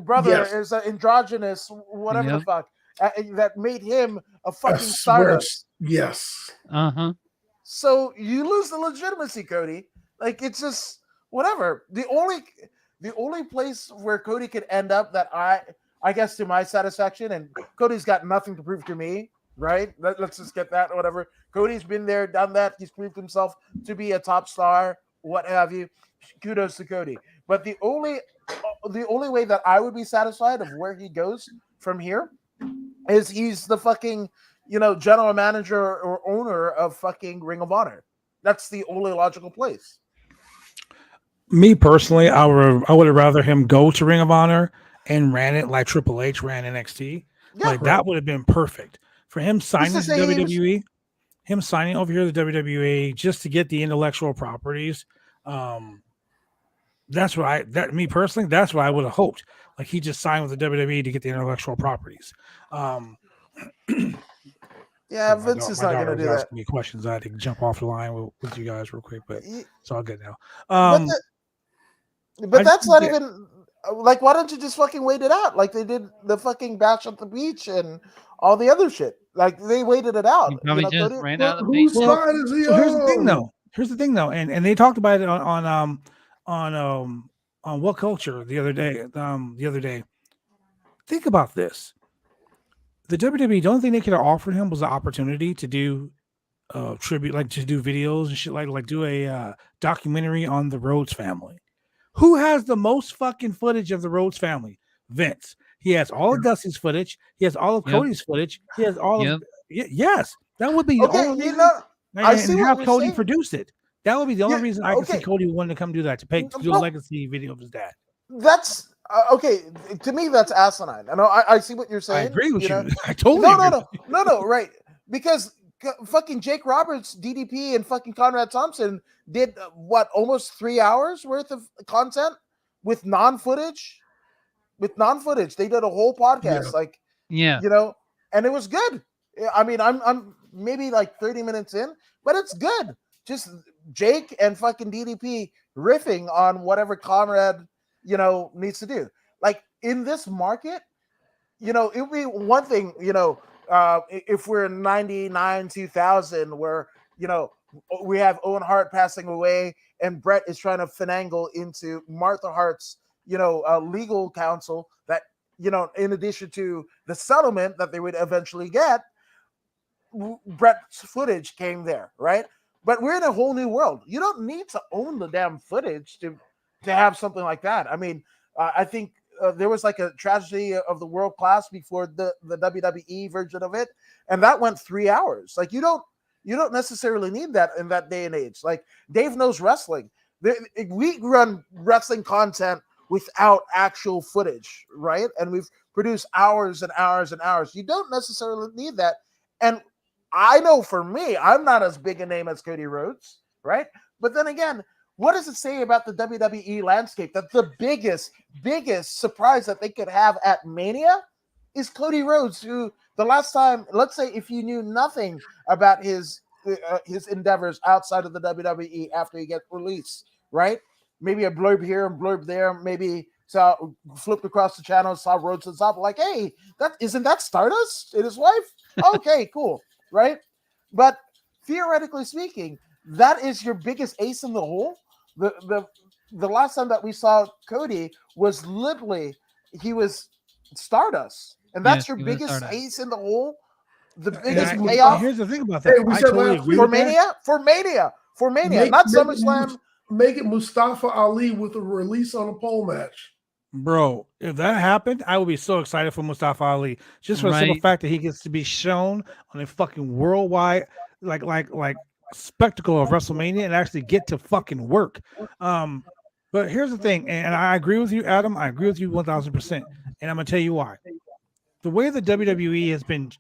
brother Yes. as androgynous, whatever the fuck, that made him a fucking I swear. stardust. Yes. So you lose the legitimacy, Cody. Like, it's just whatever. The only place where Cody could end up that I guess to my satisfaction, and Cody's got nothing to prove to me, right? Let's just get that, whatever. Cody's been there, done that. He's proved himself to be a top star, what have you. Kudos to Cody. But the only way that I would be satisfied of where he goes from here is he's the fucking, general manager or owner of fucking Ring of Honor. That's the only logical place. Me personally, I would have rather him go to Ring of Honor and ran it like Triple H ran NXT. Yeah, Like, that would have been perfect for him signing to to say he was- WWE. Him signing over here to WWE just to get the intellectual properties. That's what me personally, that's what I would have hoped. Like, he just signed with the WWE to get the intellectual properties. Yeah, Vince is not going to do that. Asking me questions. I had to jump off the line with you guys real quick, but Ye- it's all good now. But I that's just not think even. Like, why don't you just fucking wait it out like they did the fucking bash at the beach and all the other shit? Like, they waited it out. You probably just Cody? ran Well, out of the whose paint. Well, side is he so here's the thing, on? though. Here's the thing, though, and they talked about it on What Culture the other day. Think about this: the WWE, the only thing they could have offered him was the opportunity to do tribute, like to do videos and shit, like do a documentary on the Rhodes family. Who has the most fucking footage of the Rhodes family? Vince. He has all of Dusty's footage. He has all of Yep. Cody's footage. He has all Yep. of yes. That would be the Okay, only you reason. know, I And see what have you're Cody saying. produce it. That would be the only Yeah, reason I can see okay. Cody wanting to come do that to do a Well, legacy video of his dad. that's okay. To me, that's asinine. I know. I see what you're I saying. agree with you. know? I totally No, agree. no, no, no, no. Right? Because fucking Jake Roberts, DDP, and fucking Conrad Thompson did what, almost 3 hours worth of content with non-footage. With non-footage, they did a whole podcast. Yeah. Like, Yeah. and it was good. I mean, I'm maybe like 30 minutes in, but it's good. Just Jake and fucking DDP riffing on whatever Conrad, needs to do. Like, in this market, it would be one thing, if we're in 99, 2000, where, we have Owen Hart passing away and Brett is trying to finagle into Martha Hart's, legal counsel that, in addition to the settlement that they would eventually get, Brett's footage came there, right? But we're in a whole new world. You don't need to own the damn footage to have something like that. I mean, I think there was like a tragedy of the world class before the WWE version of it, and that went 3 hours. Like, you don't necessarily need that in that day and age. Like, Dave knows wrestling. We run wrestling content without actual footage, right? And we've produced hours and hours and hours. You don't necessarily need that. And I know for me, I'm not as big a name as Cody Rhodes, right? But then again, what does it say about the WWE landscape that the biggest surprise that they could have at Mania is Cody Rhodes, who the last time, let's say if you knew nothing about his endeavors outside of the WWE after he gets released, right? Maybe a blurb here and blurb there, maybe flipped across the channel, saw Rhodes on top, like, hey, isn't that Stardust and his wife? Okay, cool, right? But theoretically speaking, that is your biggest ace in the hole. The last time that we saw Cody was literally, he was Stardust, and that's Yes, your he was biggest Stardust. ace in the hole. The And biggest and payoff here's the thing about Hey, that. we I said totally last agree for with that. Mania, Make- not make it SummerSlam. Make it Mustafa Ali with a release on a pole match. Bro, if that happened, I would be so excited for Mustafa Ali. Just for the simple Right. fact that he gets to be shown on a fucking worldwide like spectacle of WrestleMania and actually get to fucking work. But here's the thing, and I agree with you, Adam. I agree with you 1000%. And I'm gonna tell you why. The way the WWE has been,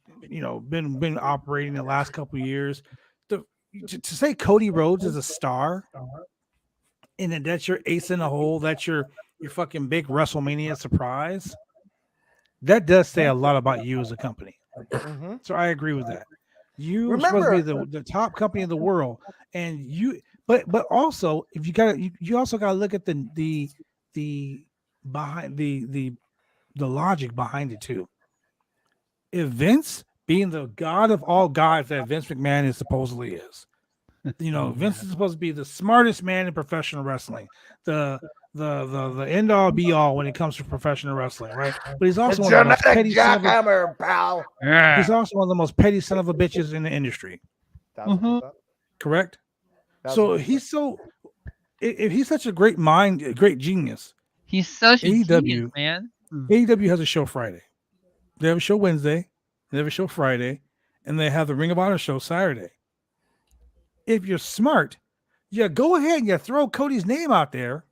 been operating the last couple of years, to say Cody Rhodes is a star, and then that's your ace in the hole, that's your fucking big WrestleMania surprise. That does say a lot about you as a company. Mm-hmm. So I agree with that. You are supposed to be the top company in the world, and but also if you also got to look at the behind the logic behind it too. If Vince, being the god of all gods that Vince McMahon is supposedly is, Vince is supposed to be the smartest man in professional wrestling, the end all be all when it comes to professional wrestling, right? But he's also one of the most petty jackhammer, pal. he's also one of the most petty son of a bitches in the industry. 1000%. Correct? So 1000%. if he's such a great mind, a great genius, He's such a AEW genius, man. AEW has a show Friday. They have a show Wednesday, they have a show Friday, and they have the Ring of Honor show Saturday. If you're smart, you go ahead and you throw Cody's name out there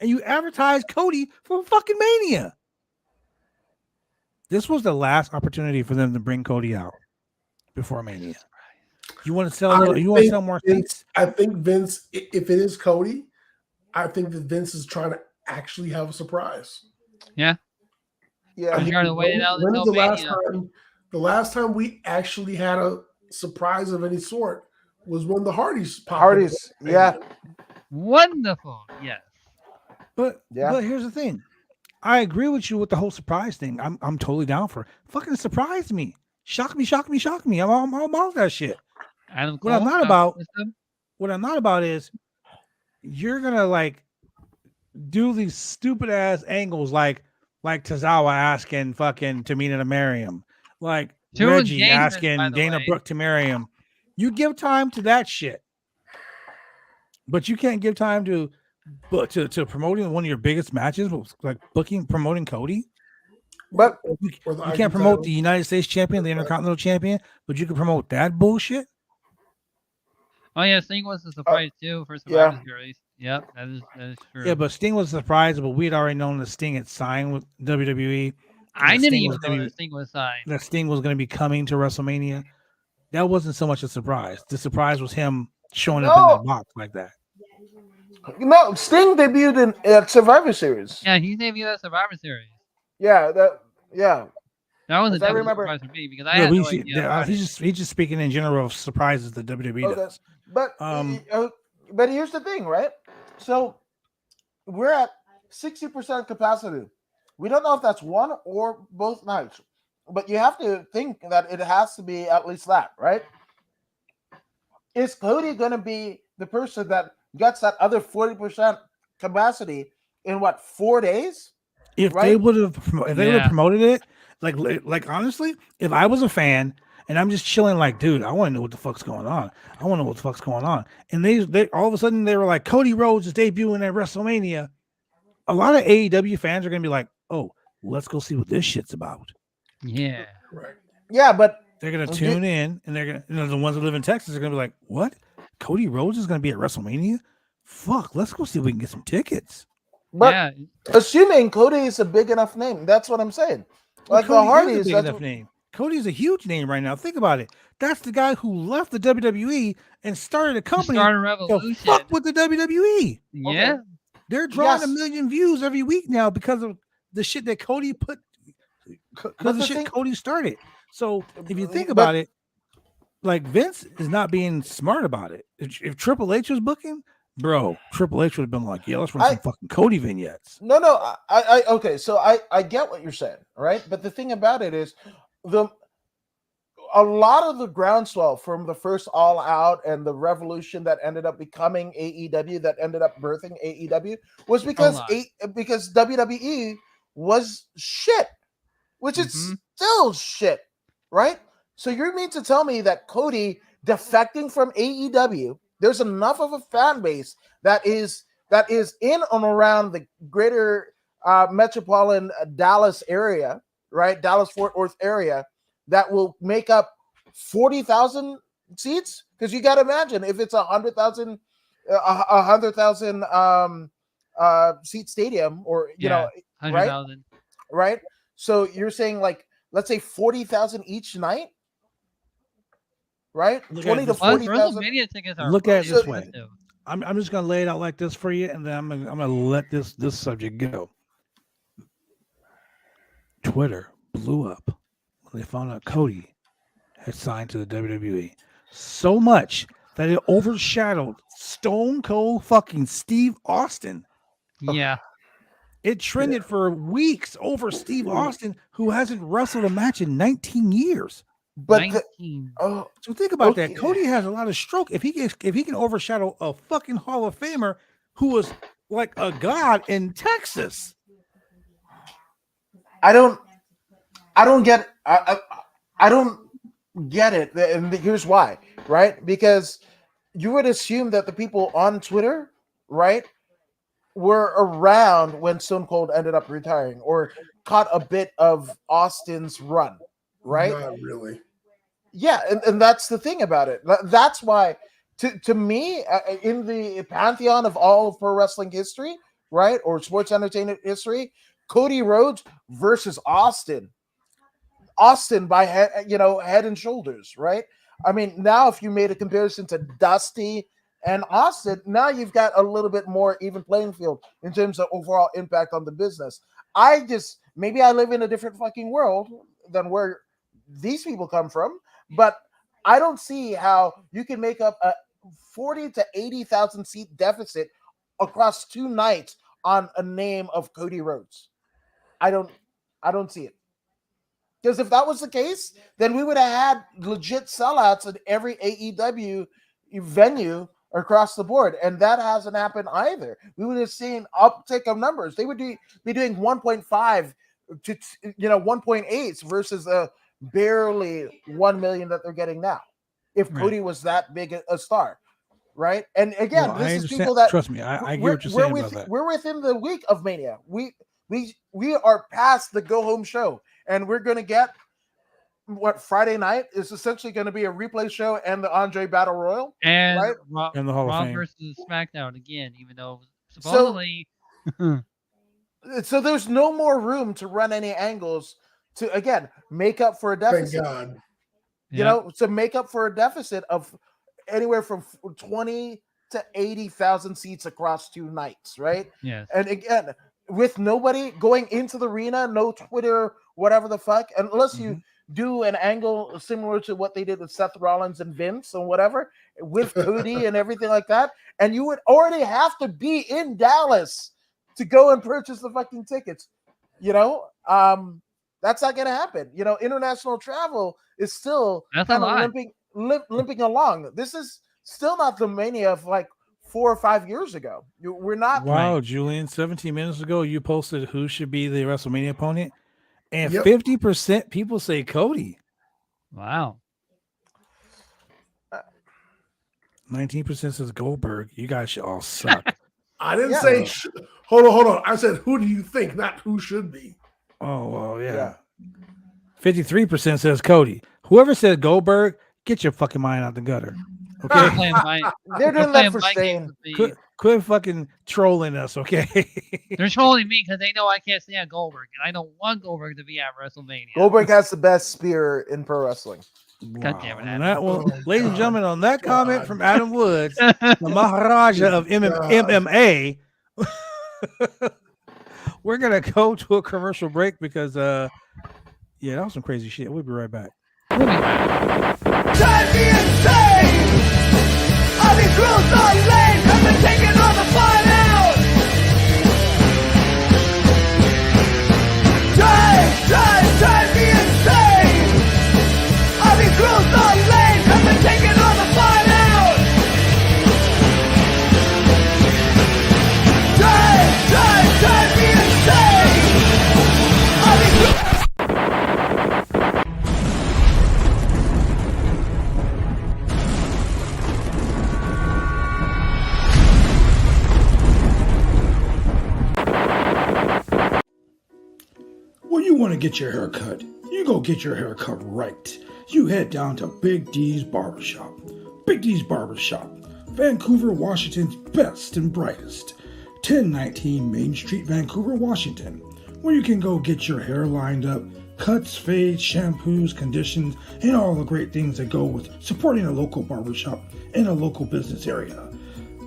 and you advertise Cody for fucking Mania. This was the last opportunity for them to bring Cody out before Mania. You want to sell you want to sell more seats? I think Vince, if it is Cody, I think that Vince is trying to actually have a surprise. Yeah. Yeah. I'm trying to wait it out When until is the last Mania. time? The last time we actually had a surprise of any sort was when the Hardys popped up. Hardys, yeah. Wonderful. Yes. But Yeah. but here's the thing. I agree with you with the whole surprise thing. I'm totally down for it. Fucking surprise me. Shock me, shock me, shock me. I'm about that shit. Adam What I'm Cole, not Shock about, System. what I'm not about is you're gonna like do these stupid ass angles like Tozawa asking fucking Tamina to marry him, like Two Reggie engagements, by asking the Dana way. Brooke to marry him. You give time to that shit, but you can't give time to promoting one of your biggest matches, like promoting Cody. But You, Or the you IG can't promote title. the United States champion, the Intercontinental champion, but you can promote that bullshit. Oh yeah, Sting was a surprise too for yeah. Survivor Series. Yep, that is true. Yeah, but Sting was surprised, but we'd already known that Sting had signed with WWE. I that didn't Sting even was know gonna that Sting was signed. that Sting was going to be coming to WrestleMania. That wasn't so much a surprise. The surprise was him showing up in No. that box like that. No, Sting debuted in Survivor Series. Yeah, he debuted at Survivor Series. Yeah, yeah. That was a As I definite remember- surprise for me because I Yeah, had we no see- idea about it. he's just speaking in general of surprises that WWE Okay. does. But but here's the thing, right? So we're at 60% capacity. We don't know if that's one or both nights, but you have to think that it has to be at least that, right? Is Cody going to be the person that gets that other 40% capacity in what, 4 days? If Right? they would have Yeah. promoted it, like honestly, if I was a fan and I'm just chilling, like, dude, I want to know what the fuck's going on. I want to know what the fuck's going on. And they all of a sudden they were like, Cody Rhodes is debuting at WrestleMania. A lot of AEW fans are gonna be like, oh, let's go see what this shit's about. Yeah. Right. Yeah, but They're gonna Okay. tune in, and they're gonna, the ones that live in Texas are gonna be like, what? Cody Rhodes is gonna be at WrestleMania? Fuck, let's go see if we can get some tickets. Yeah. assuming Cody is a big enough name, that's what I'm saying. Like the Cody is a Hardys, big that's enough name. Cody's a huge name right now. Think about it. That's the guy who left the WWE and started a company Start a to revolution. fuck with the WWE. Yeah. They're drawing Yes. a million views every week now because of the shit that Cody put, because But of the the shit thing- Cody started. So if you think But- about it, like Vince is not being smart about it. If Triple H was booking, bro, Triple H would have been like, yeah, let's run some fucking Cody vignettes. No, I okay. So I get what you're saying, right? But the thing about it is, a lot of the groundswell from the first All Out and the revolution that ended up becoming AEW, that ended up birthing AEW, was because lot. because WWE was shit, which is Mhm. still shit, right? So you mean to tell me that Cody defecting from AEW, there's enough of a fan base that is in and around the greater metropolitan Dallas area, right? Dallas Fort Worth area, that will make up 40,000 seats? Because you got to imagine if it's 100,000 seat stadium, or you know, 100,000. right? So you're saying, like, let's say 40,000 each night, right? Look at 20 to this- Plus, 40,000. WrestleMania tickets are Look at it really this way. expensive. I'm just gonna lay it out like this for you, and then I'm gonna let this subject go. Twitter blew up when they found out Cody had signed to the WWE so much that it overshadowed Stone Cold fucking Steve Austin. Yeah. It trended for weeks over Steve Austin, who hasn't wrestled a match in 19 years. But 19. So think about Okay. that. Cody has a lot of stroke. If he can overshadow a fucking Hall of Famer who was like a god in Texas. I don't get I don't get it, and here's why, right? Because you would assume that the people on Twitter, right, were around when Stone Cold ended up retiring or caught a bit of Austin's run, right? Not really. Yeah, and that's the thing about it. That's why, to me, in the pantheon of all of pro wrestling history, right, or sports entertainment history, Cody Rhodes versus Austin by head and shoulders, right? I mean, now if you made a comparison to Dusty and Austin, now you've got a little bit more even playing field in terms of overall impact on the business. Maybe I live in a different fucking world than where these people come from, but I don't see how you can make up a 40 to 80,000 seat deficit across 2 nights on a name of Cody Rhodes. I don't see it. Because if that was the case, then we would have had legit sellouts in every AEW venue across the board, and that hasn't happened either. We would have seen uptick of numbers. They would be doing 1.5 to 1.8 versus barely 1 million that they're getting now. If Cody was that big a star, right? And again, this is people that trust me. I get what you're saying about that. We're within the week of Mania. We are past the go home show, and we're going to get what Friday night is essentially going to be a replay show and the Andre Battle Royal, and right? And the Hall of Raw Fame versus SmackDown again, even though supposedly. So there's no more room to run any angles to again make up for a Thank deficit. God. To make up for a deficit of anywhere from 20 to 80,000 seats across 2 nights, right? Yes. And again, with nobody going into the arena, no Twitter, whatever the fuck, unless you do an angle similar to what they did with Seth Rollins and Vince and whatever, with Cody and everything like that, and you would already have to be in Dallas to go and purchase the fucking tickets. That's not going to happen. International travel is still kind of limping along. This is still not the Mania of like 4 or 5 years ago. We're not. Wow, Julian, 17 minutes ago, you posted who should be the WrestleMania opponent, and 50% people say Cody. Wow. 19% says Goldberg. You guys should all suck. I didn't say. Hold on. I said, who do you think, not who should be? Oh, well, yeah. 53% says Cody. Whoever says Goldberg, get your fucking mind out the gutter. Okay? They're doing that for Shane. Quit fucking trolling us, okay? They're trolling me because they know I can't stand Goldberg, and I don't want Goldberg to be at WrestleMania. Goldberg has the best spear in pro wrestling. God damn it, Adam. That one, ladies and gentlemen, on that comment from Adam Woods, the Maharaja of MMA, we're gonna go to a commercial break because that was some crazy shit. We'll be right back. We'll be back. Drive me insane! All these rules are lame, cause they're taking all the fun out! Drive me insane! All these rules are lame, cause they're taking all the fun out! Drive me insane! All these rules... When you want to get your hair cut, you go get your hair cut right. You head down to Big D's Barbershop. Big D's Barbershop, Vancouver, Washington's best and brightest. 1019 Main Street, Vancouver, Washington, where you can go get your hair lined up, cuts, fades, shampoos, conditions, and all the great things that go with supporting a local barbershop in a local business area.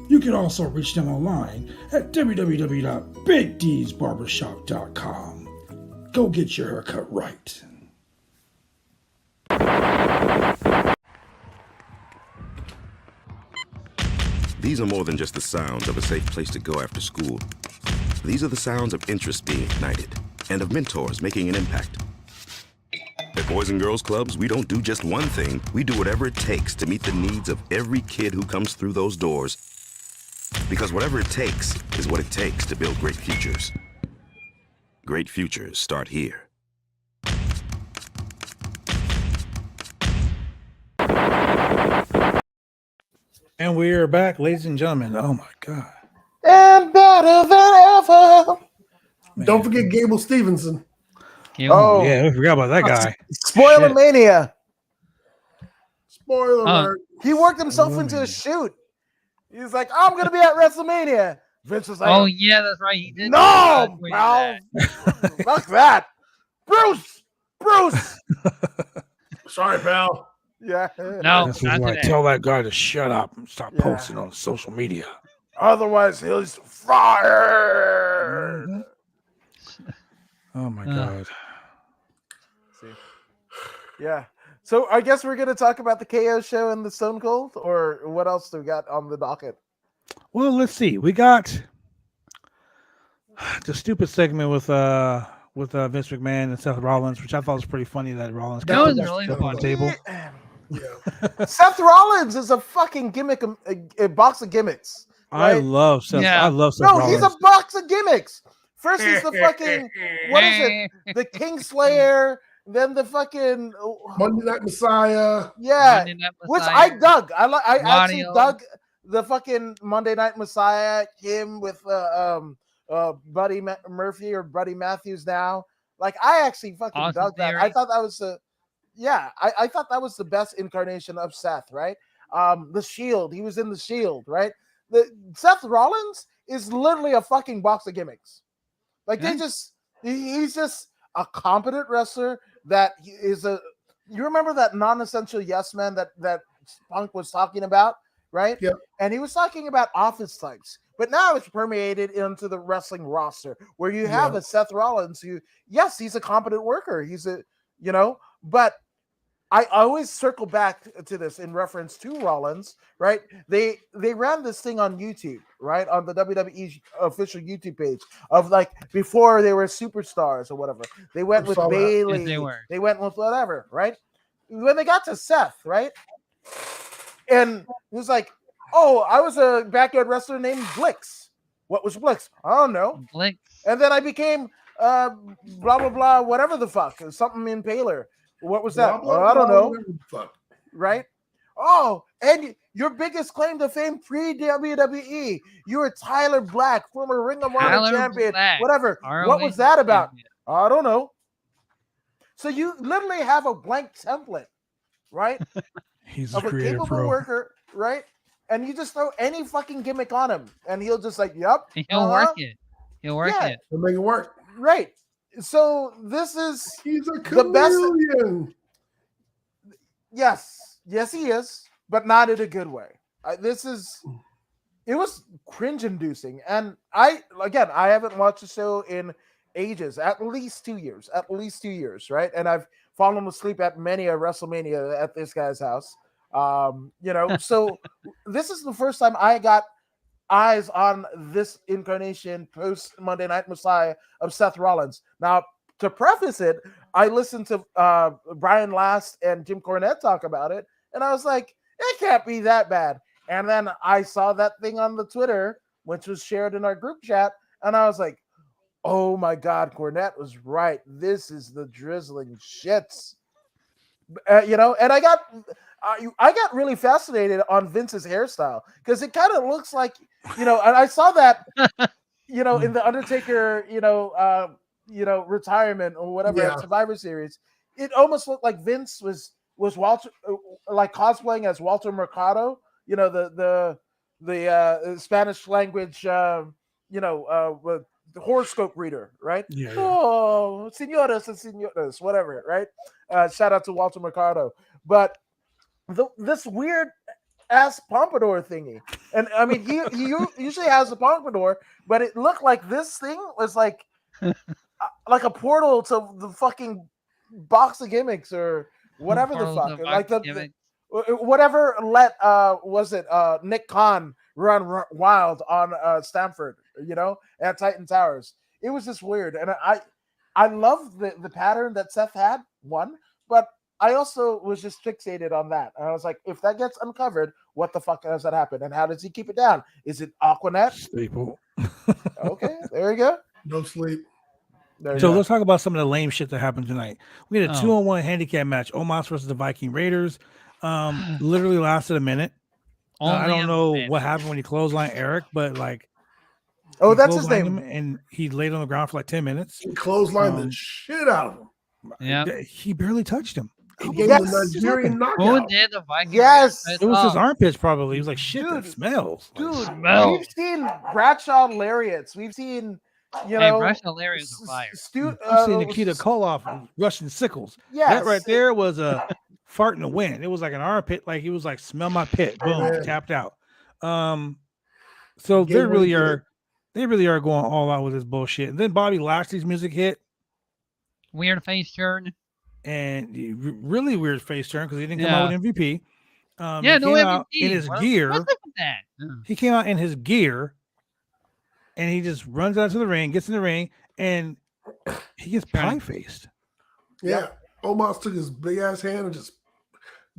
You can also reach them online at www.bigdsbarbershop.com. Go get your hair cut right. These are more than just the sounds of a safe place to go after school. These are the sounds of interest being ignited and of mentors making an impact. At Boys and Girls Clubs, we don't do just one thing. We do whatever it takes to meet the needs of every kid who comes through those doors. Because whatever it takes is what it takes to build great futures. Great futures start here. And we're back, ladies and gentlemen. Oh my God. And better than ever. Man. Don't forget Gable Stevenson. Oh, yeah, we forgot about that guy. Spoiler Shit. Mania. Spoiler alert. He worked himself into a shoot. He's like, I'm going to be at WrestleMania. Vince was like, Oh, yeah, that's right. He did. no, pal. Fuck that. Bruce. Sorry, pal. Yeah. No, This is not why I today. tell that guy to shut up and stop Yeah. posting on social media. Otherwise, he's fired. Oh my God. Yeah. So I guess we're going to talk about the KO show and the Stone Cold, or what else do we got on the docket? Well, let's see. We got the stupid segment with Vince McMahon and Seth Rollins, which I thought was pretty funny that Rollins That kept was putting really stuff on the funny. table. Yeah. Seth Rollins is a fucking gimmick, a box of gimmicks. I Right? love Seth. Yeah. I love Seth No, Rollins. he's a box of gimmicks. First, he's the fucking what is it? The Kingslayer. Then the fucking Monday Night Messiah. yeah, Monday Night which I Messiah, dug. I actually Wadio. dug the fucking Monday Night Messiah. Him with Buddy Murphy or Buddy Matthews now. Like I actually fucking Austin dug that. I Theory. thought that was I thought that was the best incarnation of Seth, right? The Shield. He was in the Shield, right? The Seth Rollins is literally a fucking box of gimmicks. Like Yeah. he's just a competent wrestler that is a. You remember that non-essential yes man that Punk was talking about, right? Yep. And he was talking about office types, but now it's permeated into the wrestling roster where you have Yeah. a Seth Rollins who, yes, he's a competent worker. He's a, but I always circle back to this in reference to Rollins, right? They ran this thing on YouTube, right? On the WWE official YouTube page of like before they were superstars or whatever. They went I with saw that. Bailey. Yes, they were. They went with whatever, right? When they got to Seth, right? And it was like, oh, I was a backyard wrestler named Blix. What was Blix? I don't know. Blix. And then I became blah blah blah, whatever the fuck, something Impaler. What was that? Blah, blah, I don't blah, know. whatever the fuck. Right? Oh, and your biggest claim to fame pre-WWE, you were Tyler Black, former Ring of Honor Tyler champion, Black, whatever. ROH What was that about? champion. I don't know. So you literally have a blank template, right? He's a Of a creative capable pro. worker, right? And you just throw any fucking gimmick on him, and he'll just like, yep. He'll work it. He'll work Yeah. it. They'll make it work. Right. So this is He's a The best- chameleon. yes, he is, but not in a good way. It was cringe-inducing, and I haven't watched the show in ages, at least 2 years, right? And I've fallen asleep at many a WrestleMania at this guy's house. So this is the first time I got eyes on this incarnation post Monday Night Messiah of Seth Rollins. Now, to preface it, I listened to Brian Last and Jim Cornette talk about it, and I was like, it can't be that bad. And then I saw that thing on the Twitter, which was shared in our group chat, and I was like, oh my God, Cornette was right. This is the drizzling shits. And I got really fascinated on Vince's hairstyle because it kind of looks like, and I saw that, in the Undertaker, retirement or whatever Yeah. at Survivor Series. It almost looked like Vince was Walter, like cosplaying as Walter Mercado, the Spanish language, the horoscope reader, right? Yeah. Oh, señoras and señoras, whatever, right? Shout out to Walter Mercado. But this weird ass pompadour thingy, and I mean, he usually has a pompadour, but it looked like this thing was like a portal to the fucking box of gimmicks or whatever the Portal to fuck, box like of gimmicks. whatever let Nick Khan run wild on Stamford, at Titan Towers. It was just weird, and I love the pattern that Seth had, but I also was just fixated on that. And I was like, if that gets uncovered, what the fuck does that happen? And how does he keep it down? Is it Aquanet? Staple. Okay, there you go. No sleep. There you So go. let's talk about some of the lame shit that happened tonight. We had a Oh. 2-on-1 handicap match, Omos versus the Viking Raiders. Literally lasted a minute. I Only don't a know minute. what happened when he clotheslined Eric, but like, Oh, he that's his clotheslined name. him, and he laid on the ground for like 10 minutes. He clotheslined Um, the shit out of him. Yeah. He barely touched him. He gave him Yes. the Nigerian Who knockout. did the Viking? Yes. Raiders? It was his Oh, armpits, probably. He was like, shit, Dude. that smells. Like, Dude, Smell. we've seen Bradshaw lariats. We've seen, Hey, Bradshaw Larry was fire. I've seen Nikita Koloff and Russian Sickles. Yes. That right there was a fart in the wind. It was like an armpit, like he was like, smell my pit. Boom, Amen. tapped out. So Gave they what really he did. are. They really are going all out with this bullshit. And then Bobby Lashley's music hit, Weird face turn. and really weird face turn because he didn't come Yeah. out with MVP. Yeah, he no came out MVP. in his What's gear. up with that? He came out in his gear and he just runs out to the ring, gets in the ring, and he gets Trying- pie faced. Yeah. Omos took his big ass hand and just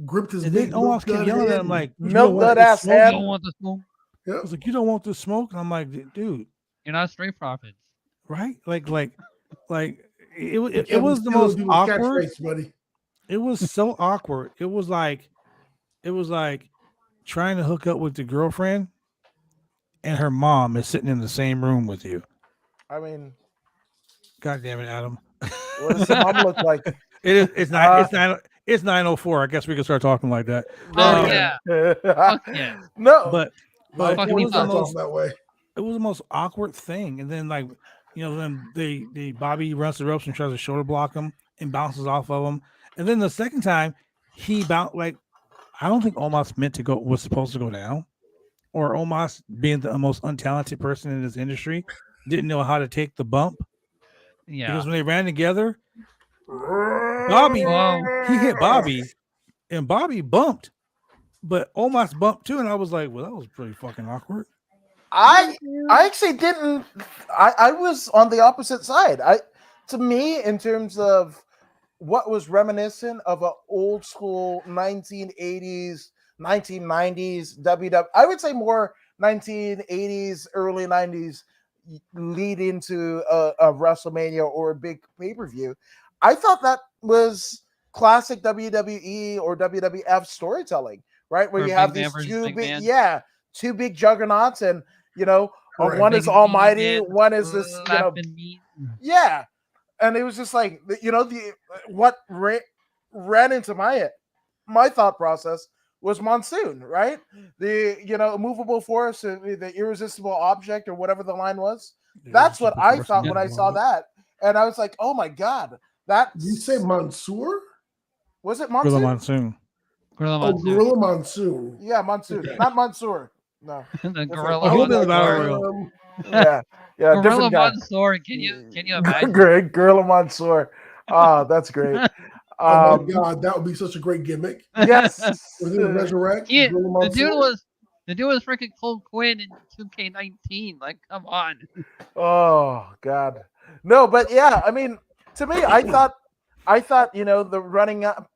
gripped his And big then Omos kept milk yelling dud at him hand. like, "You Milk don't want dud this ass smoke?" You hand. don't want the smoke. I was like, "You don't want this smoke?" And I'm like, "Dude, You're not straight profits. right? Like it was You can't was be the stealing most people's awkward. catchphrase, buddy. It was so awkward. It was like trying to hook up with the girlfriend, and her mom is sitting in the same room with you. I mean, God damn it, Adam. what does the mom look like? It is. It's not. It's 9:04. I guess we can start talking like that. Oh, Um, yeah. Fuck yeah. No, But My fucking it phone was the starts off most that way. it was the most awkward thing. And then then the Bobby runs the ropes and tries to shoulder block him and bounces off of him. And then the second time he bounced I don't think Omos was supposed to go down, or Omos being the most untalented person in this industry didn't know how to take the bump Yeah. because when they ran together, Bobby Whoa. he hit Bobby and Bobby bumped, but Omos bumped too, and I was like, well, that was pretty fucking awkward. I actually didn't. I was on the opposite side. To me, in terms of what was reminiscent of an old school 1980s, 1990s WW, I would say more 1980s, early 90s lead into a WrestleMania or a big pay-per-view. I thought that was classic WWE or WWF storytelling, right? Where Or you have big man these versus two big man. two big juggernauts, and Correct. one is Big almighty, man one is this, slapping meat. yeah. And it was just like, what ran into my thought process was Monsoon, right? The immovable force, the irresistible object, or whatever the line was. That's what I thought when I saw that, and I was like, oh my god, that Did you say Mansoor? was it Gorilla Monsoon? Monsoon. Gorilla Oh, Monsoon. Gorilla Monsoon. Yeah, Monsoon, Okay. not Mansoor. No, The What's Gorilla it? Oh, he'll be in the Monsoon. battle royal. yeah, Gorilla different guy. Monsoon. Can you imagine? Great, Gorilla Mansoor. Oh, that's great. Oh my god, that would be such a great gimmick. Yes. Was it Resurrect? He, Gorilla the dude was freaking Cole Quinn in 2K19. Like, come on. Oh God, no, but yeah, I mean, to me, I thought, the running up,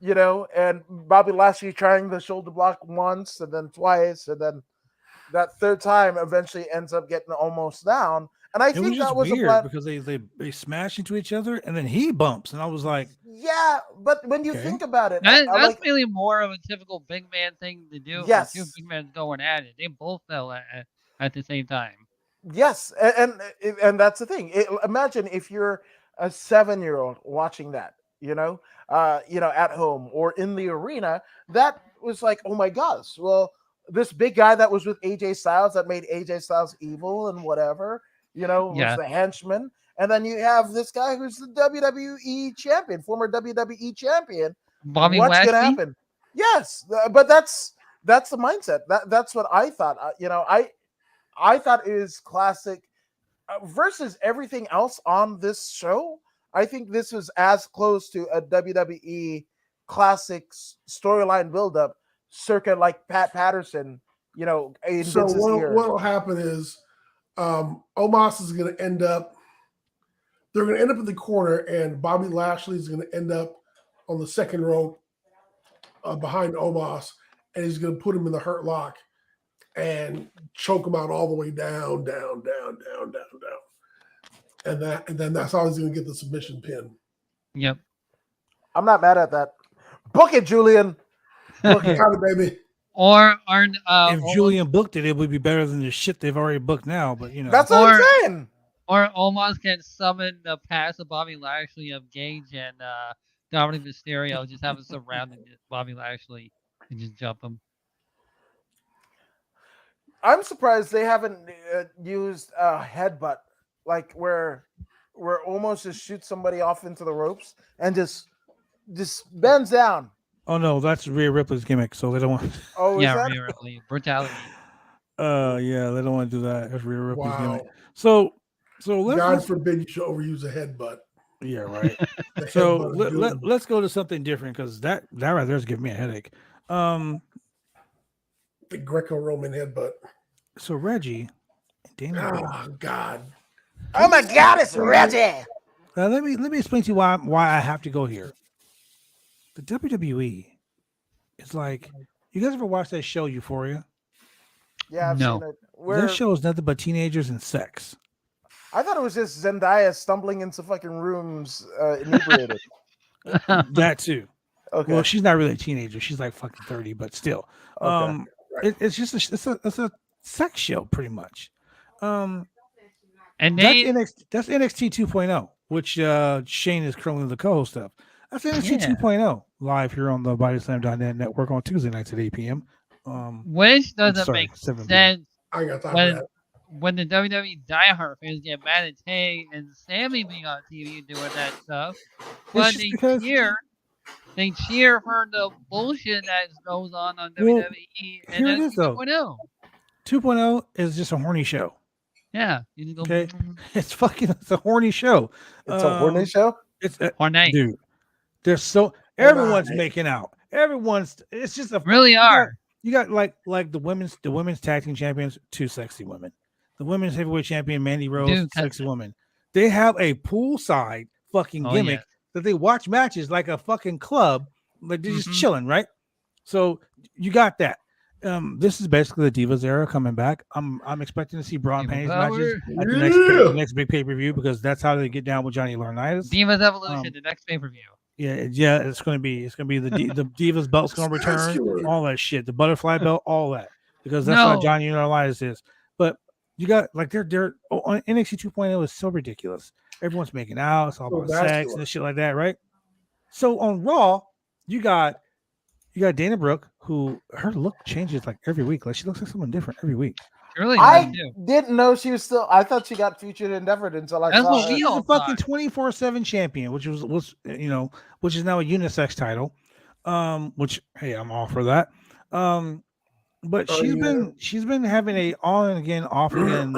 and Bobby Lashley trying the shoulder block once and then twice, and then that third time eventually ends up getting almost down. And I It was think just that was a weird plan. because they smash into each other and then he bumps, and I was like, Yeah, but when you Okay. think about it, That's I like, really more of a typical big man thing to do. Yes. Two big men going at it. They both fell at the same time. yes, and that's the thing. Imagine if you're a 7-year-old watching that, at home or in the arena. That was like, oh my gosh. Well, this big guy that was with AJ Styles that made AJ Styles evil and whatever, was Yeah. the henchman. And then you have this guy who's the WWE champion, former WWE champion. Bobby What's Lashley. gonna happen? Yes, but that's the mindset. That's what I thought. I thought it was classic versus everything else on this show. I think this was as close to a WWE classic storyline buildup, circa like Pat Patterson. In So Vince's ear. what will happen is Omos is going to end up. They're going to end up in the corner, and Bobby Lashley is going to end up on the second rope behind Omos, and he's going to put him in the hurt lock and choke him out all the way down, and then that's how he's going to get the submission pin. Yep. I'm not mad at that. Book it, Julian. Got it, baby. Or if Julian booked it, it would be better than the shit they've already booked now. But That's what I'm Or- saying. Or Omos can summon the past of Bobby Lashley of Gage and Dominic Mysterio, just have it surrounded Bobby Lashley and just jump him. I'm surprised they haven't used a headbutt, like where almost just shoots somebody off into the ropes and just bends down. oh no, that's Rhea Ripley's gimmick, so they don't want. Oh, is Yeah, that? Rhea Ripley. Brutality. Yeah, they don't want to do that. That's Rhea Ripley's Wow. gimmick. So let's God forbid you should overuse a headbutt. yeah, right. The So headbutt is good. let's go to something different because that right there is giving me a headache. The Greco-Roman headbutt. So Reggie, and Dana Brooke. Oh God. Oh my God, it's Reggie. Let me explain to you why I have to go here. The WWE is like, you guys ever watch that show Euphoria? Yeah, I've No. seen it. That show is nothing but teenagers and sex. I thought it was just Zendaya stumbling into fucking rooms inebriated. That too. Okay. Well, she's not really a teenager. She's like fucking 30, but still. Okay. It's just it's a sex show pretty much. And That's NXT 2.0, which Shane is currently the co-host of. That's NXT 2.0 live here on the BodySlam.net network on Tuesday nights at 8 p.m. Which doesn't sorry, make 7 p.m. sense I ain't got time for that. when the WWE diehard fans get mad at Tay and Sammy being on TV and doing that stuff. But just because- they cheer for the bullshit that goes on Well, WWE and here it then is, though. 2.0. 2.0 is just a horny show. Yeah. You can go, Okay. It's a horny show. It's a horny show? It's Horny. dude. There's everyone's making out. It's just a Really are. You got like the women's tag team champions, 2 sexy women. The women's heavyweight champion, Mandy Rose, Dude, sexy woman. They have a poolside fucking gimmick yeah. that they watch matches like a fucking club. Like they're just Mhm. chilling, right? So you got that. This is basically the Divas era coming back. I'm expecting to see Braun Diva panties power. matches at the next big pay-per-view because that's how they get down with Johnny Laurinaitis. Divas Evolution, the next pay-per-view. Yeah, it's gonna be the Divas belt's gonna return, Muscular. all that shit, the butterfly belt, all that, because that's how No. Johnny Laurinaitis is. But you got like they're on NXT 2.0 is so ridiculous. Everyone's making out, it's all So about sex vascular. and shit like that, right? So on Raw, you got Dana Brooke, who her look changes like every week. Like she looks like someone different every week. Really? I didn't know she was still. I thought she got featured in Endeavored until I That's saw what her. we She's all a fucking thought. 24/7 champion, which is now a unisex title. Which hey, I'm all for that. But Oh, she's been having a on again, off again,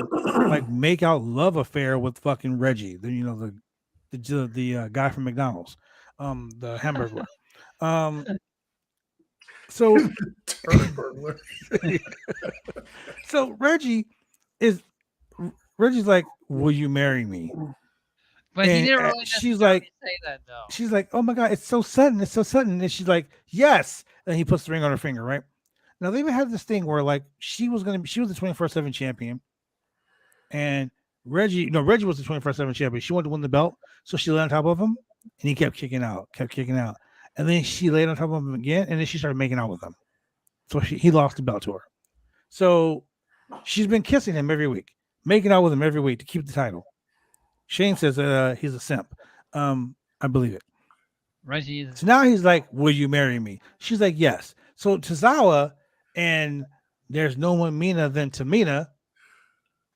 like make out love affair with fucking Reggie, the guy from McDonald's, the hamburger. So Turd burglar. so Reggie's like, will you marry me? But he And, didn't really she's necessarily like- say that, though. She's like, oh my God, it's so sudden. And she's like, yes. And he puts the ring on her finger, right? Now they even had this thing where like she was the 24/7 champion. And Reggie was the 24/7 champion. She wanted to win the belt. So she laid on top of him and he kept kicking out. And then she laid on top of him again. And then she started making out with him. So he lost the belt to her. So she's been kissing him every week, making out with him every week to keep the title. Shane says he's a simp. I believe it. Reggie is. So now he's like, will you marry me? She's like, yes. So Tozawa and there's no one meaner than Tamina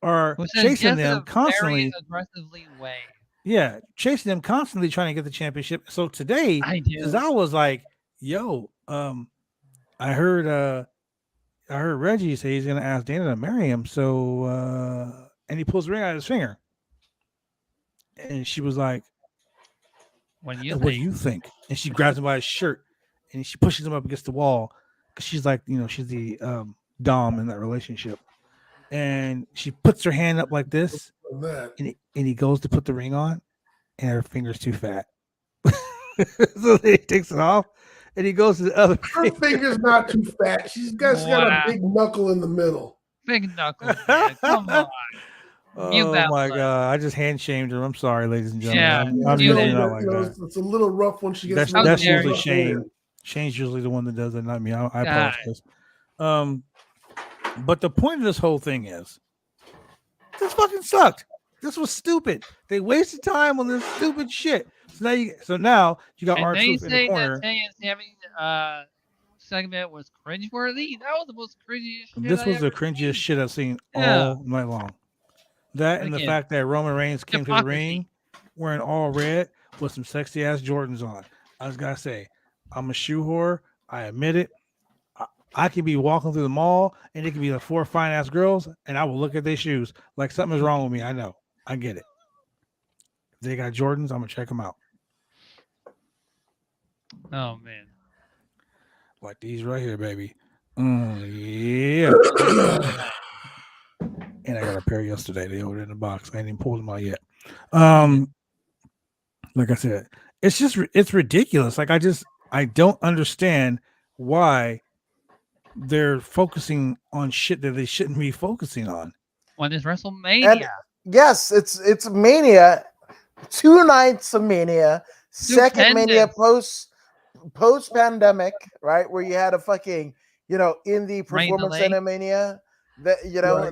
are Which is chasing just them a constantly. Very aggressively way. Yeah, chasing them constantly trying to get the championship. So today, I do. Tozawa's like, yo, I heard Reggie say he's gonna ask Dana to marry him. So and he pulls the ring out of his finger. And she was like, What do you what think? do you think? And she grabs him by his shirt and she pushes him up against the wall because she's like, she's the dom in that relationship. And she puts her hand up like this, That. and he goes to put the ring on, and her finger's too fat. So then he takes it off, and he goes to the other. Her finger's not too fat. She's got Wow. a big knuckle in the middle. Big knuckles, man. Come on. You Oh bet, my bud. God! I just hand shamed her. I'm sorry, ladies and gentlemen. Yeah, I'm you usually did. not like that. It's a little rough when she gets. That's dare usually you. Shane. Shane's usually the one that does it, not me. I God. apologize. But the point of this whole thing is, this fucking sucked. This was stupid. They wasted time on this stupid shit. So now you got And they R-Truth in the say corner. that Tay and Sammy segment was cringeworthy. That was the most cringiest shit This I was the ever cringiest seen. shit I've seen Yeah. all night long. That and the Again, fact that Roman Reigns came to the hypocrisy. ring wearing all red with some sexy ass Jordans on. I was gotta say, I'm a shoe whore. I admit it. I could be walking through the mall and it could be the 4 fine ass girls, and I will look at their shoes like something's wrong with me. I know. I get it. If they got Jordans, I'm gonna check them out. Oh man. Like these right here, baby. Yeah. And I got a pair of yesterday. They ordered in the box. I ain't even pulled them out yet. Like I said, it's ridiculous. Like I don't understand why they're focusing on shit that they shouldn't be focusing on. When is WrestleMania? Yes, it's Mania, 2 nights of Mania, second Mania post pandemic, right? Where you had a fucking indie performance center Mania that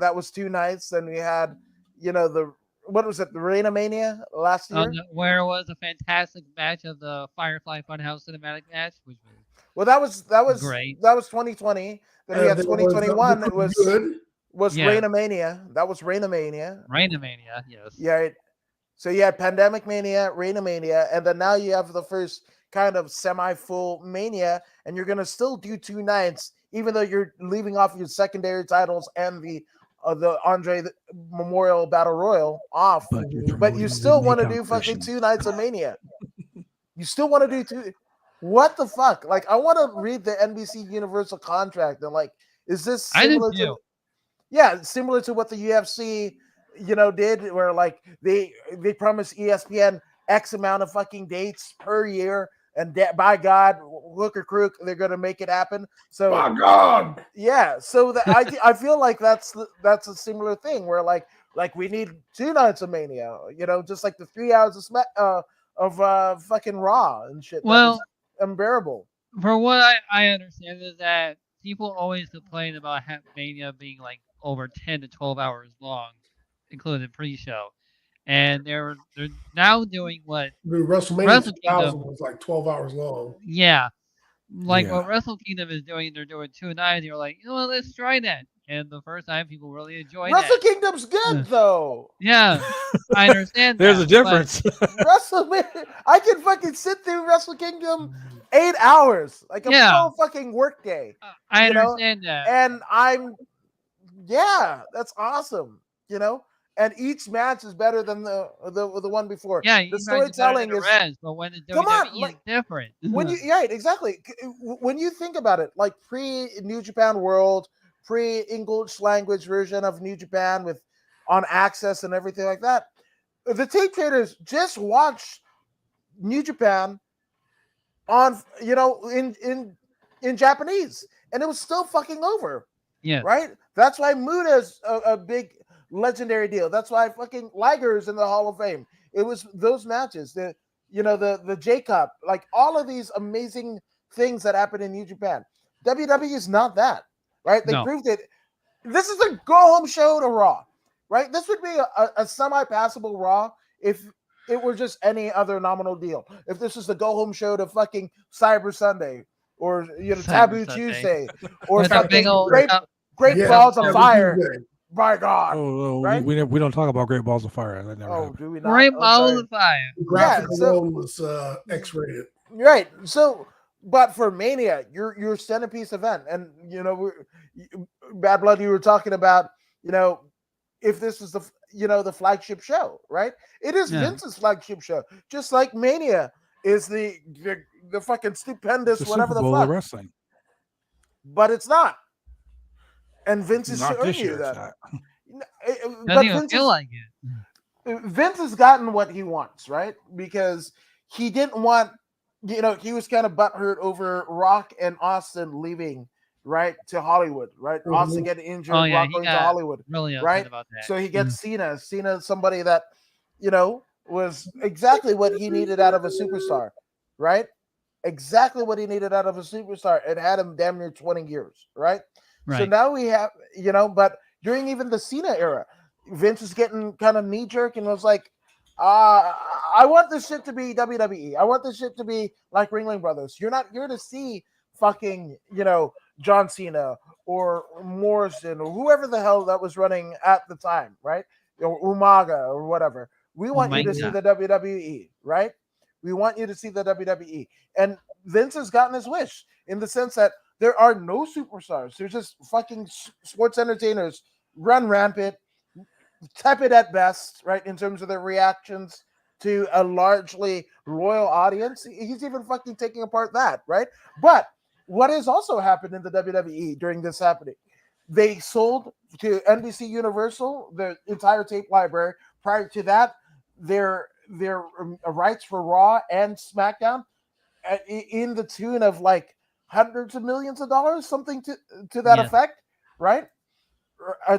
that was 2 nights. Then we had the what was it, the Reign of Mania last year, where it was a fantastic match of the Firefly Funhouse cinematic match, which was that was great. That was 2020. Then we had 2021. It was good. Reign of Mania. That was Reign of Mania. Reign of Mania, yes. Yeah. So you had Pandemic Mania, Reign of Mania, and then now you have the first kind of semi-full Mania, and you're gonna still do 2 nights, even though you're leaving off your secondary titles and the Andre Memorial Battle Royal off. But you still want to do fucking 2 nights of Mania. You still want to do 2. What the fuck? Like, I want to read the NBC Universal contract and like, is this similar to? Yeah, similar to what the UFC, did, where like they promised ESPN X amount of fucking dates per year, and by God, hook or crook, they're gonna make it happen. So, my God, yeah. So I feel like that's a similar thing where like we need 2 nights of Mania, just like the 3 hours of fucking Raw and shit. Well, unbearable. For what I understand is that people always complain about Mania being like over 10 to 12 hours long, including pre-show, and they're now doing what WrestleMania 2000 was like 12 hours long. Yeah, what Wrestle Kingdom is doing, they're doing 2 nights. You're like, what, let's try that. And the first time, people really enjoy Wrestle Kingdom's good though. Yeah, I understand. There's a difference. WrestleMania, I can fucking sit through Wrestle Kingdom 8 hours, like a full fucking work day. I understand that, and that's awesome. And each match is better than the one before. Yeah, the storytelling is rest, but when it's WWE, it's different. When you exactly. When you think about it, like pre New Japan World, pre English language version of New Japan with on Access and everything like that, the tape traders just watched New Japan on in Japanese, and it was still fucking over. Yeah, right. That's why Muda's a big legendary deal. That's why fucking Liger's in the Hall of Fame. It was those matches, the J-Cup, like all of these amazing things that happened in New Japan. WWE is not that, right? They proved it. This is a go-home show to Raw, right? This would be a semi-passable Raw if it were just any other nominal deal. If this is the go-home show to fucking Cyber Sunday or Taboo Tuesday or fucking Great Balls of Fire. My God! Right? we don't talk about Great Balls of Fire. That never happened. Do we not? Great Balls of Fire. The graphic alone was X-rated. Right. So, but for Mania, your centerpiece event, and Bad Blood, you were talking about, if this is the flagship show, right? It is Vince's flagship show, just like Mania is the fucking stupendous whatever the fuck. Wrestling. But it's not. And Vince is showing you that. But Vince feel like it. Vince has gotten what he wants, right? Because he didn't want, he was kind of butthurt over Rock and Austin leaving, right, to Hollywood, right? Mm-hmm. Austin getting injured, Rock going to Hollywood, really right? About that. So he gets Cena. Cena, somebody that, was exactly what he needed out of a superstar, right? Exactly what he needed out of a superstar. It had him damn near 20 years, right? Right. So now we have, but during even the Cena era, Vince was getting kind of knee jerk and was like, I want this shit to be WWE. I want this shit to be like Ringling Brothers. You're not here to see fucking, John Cena or Morrison or whoever the hell that was running at the time, right? Or Umaga or whatever. We want you to see the WWE, right? We want you to see the WWE. And Vince has gotten his wish in the sense that there are no superstars. There's just fucking sports entertainers run rampant, tepid at best, right, in terms of their reactions to a largely loyal audience. He's even fucking taking apart that, right? But what has also happened in the WWE during this happening? They sold to NBC Universal the entire tape library. Prior to that, their rights for Raw and SmackDown in the tune of like hundreds of millions of dollars, something to that Yes. effect, right?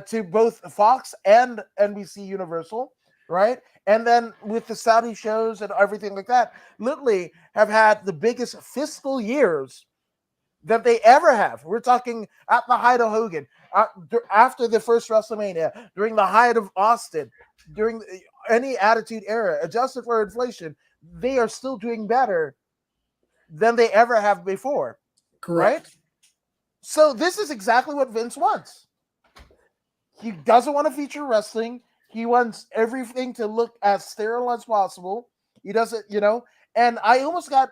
To both Fox and NBC Universal, right? And then with the Saudi shows and everything like that, literally have had the biggest fiscal years that they ever have. We're talking at the height of Hogan, after the first WrestleMania, during the height of Austin, during any Attitude Era, adjusted for inflation, they are still doing better than they ever have before. Correct. Right? So this is exactly what Vince wants. He doesn't want to feature wrestling. He wants everything to look as sterile as possible. He doesn't, and I almost got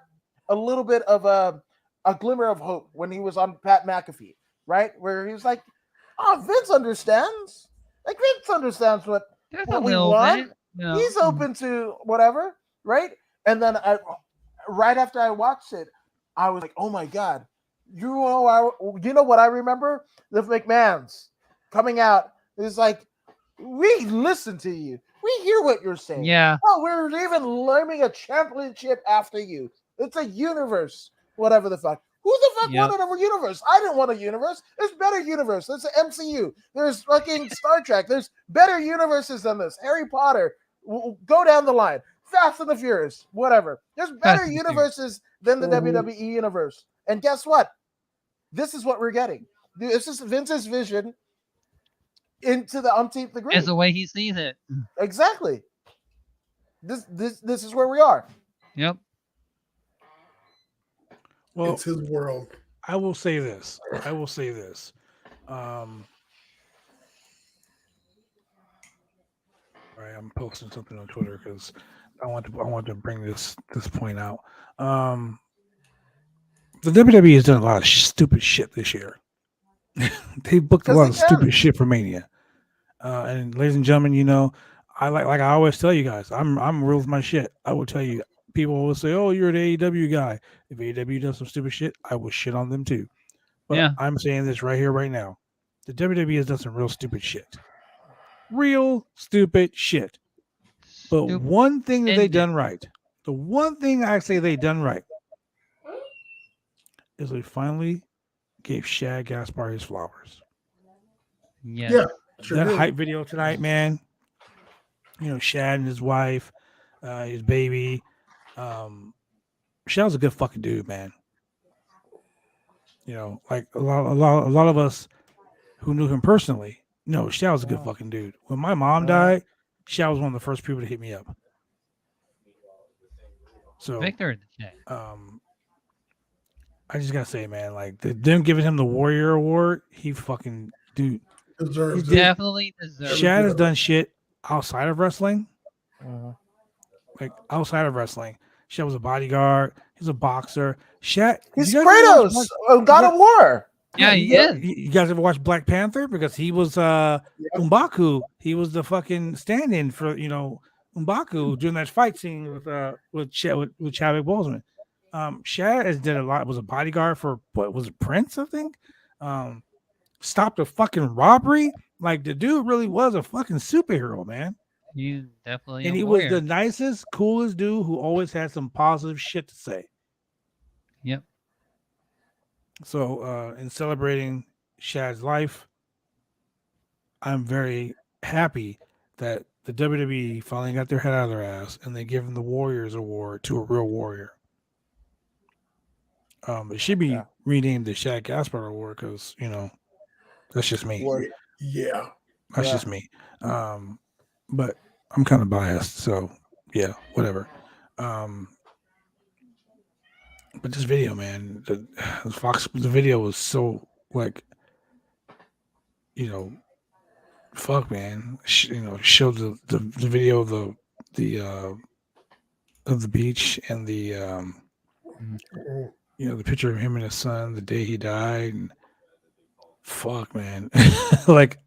a little bit of a glimmer of hope when he was on Pat McAfee, right? Where he was like, oh, Vince understands. Like Vince understands what There's a we little want. bit. You know. He's open to whatever, right? And then right after I watched it, I was like, oh my God. You know what I remember? The McMahons coming out. It's like, we listen to you. We hear what you're saying. Yeah. Oh, we're even learning a championship after you. It's a universe. Whatever the fuck. Who the fuck Yep. wanted a universe? I didn't want a universe. There's better universe. There's an MCU. There's fucking Star Trek. There's better universes than this. Harry Potter. Go down the line. Fast and the Furious. Whatever. There's better and the universes than the WWE universe. And guess what? This is what we're getting. This is Vince's vision into the umpteenth degree. It's the way he sees it. Exactly. This is where we are. Yep. Well, It's his world. I will say this. Right, I'm posting something on Twitter because I want to bring this point out. The WWE has done a lot of stupid shit this year. They booked a lot of stupid shit for Mania. And ladies and gentlemen, I like I always tell you guys, I'm real with my shit. I will tell you, people will say, "Oh, you're an AEW guy." If AEW does some stupid shit, I will shit on them too. But Yeah. I'm saying this right here, right now. The WWE has done some real stupid shit. Real stupid shit. But Stupid. one thing that they Ended. done right, the one thing I say they done right, is they finally gave Shad Gaspar his flowers. Yes. Yeah. Sure That did. hype video tonight, man. Shad and his wife, his baby. Shad's a good fucking dude, man. Like a lot of us who knew him personally, Shad was a good fucking dude. When my mom died, Shad was one of the first people to hit me up. So Victor in the chat. I just gotta say, man, like them giving him the Warrior Award, he fucking dude. Deserves He it. Definitely deserves Shad it. has done shit outside of wrestling. Like outside of wrestling, Shad was a bodyguard. He's a boxer. Shad, He's you guys ever Kratos, watch- God of War. Yeah, he is. You guys ever watch Black Panther? Because he was M'Baku. He was the fucking stand-in for M'Baku during that fight scene with Chadwick Boseman. Shad has did a lot. Was a bodyguard for what was it, Prince? I think. Stopped a fucking robbery. Like the dude really was a fucking superhero, man. He's definitely And a he was warrior. the nicest, coolest dude who always had some positive shit to say. Yep. So, in celebrating Shad's life, I'm very happy that the WWE finally got their head out of their ass and they give him the Warriors Award to a real warrior. It should be renamed the Shad Gaspar Award because, that's just me. Yeah. That's just me. But I'm kind of biased, so yeah, whatever. But this video, man, the video was so like, fuck, man. Showed the video of the beach and the the picture of him and his son the day he died, and fuck, man, like,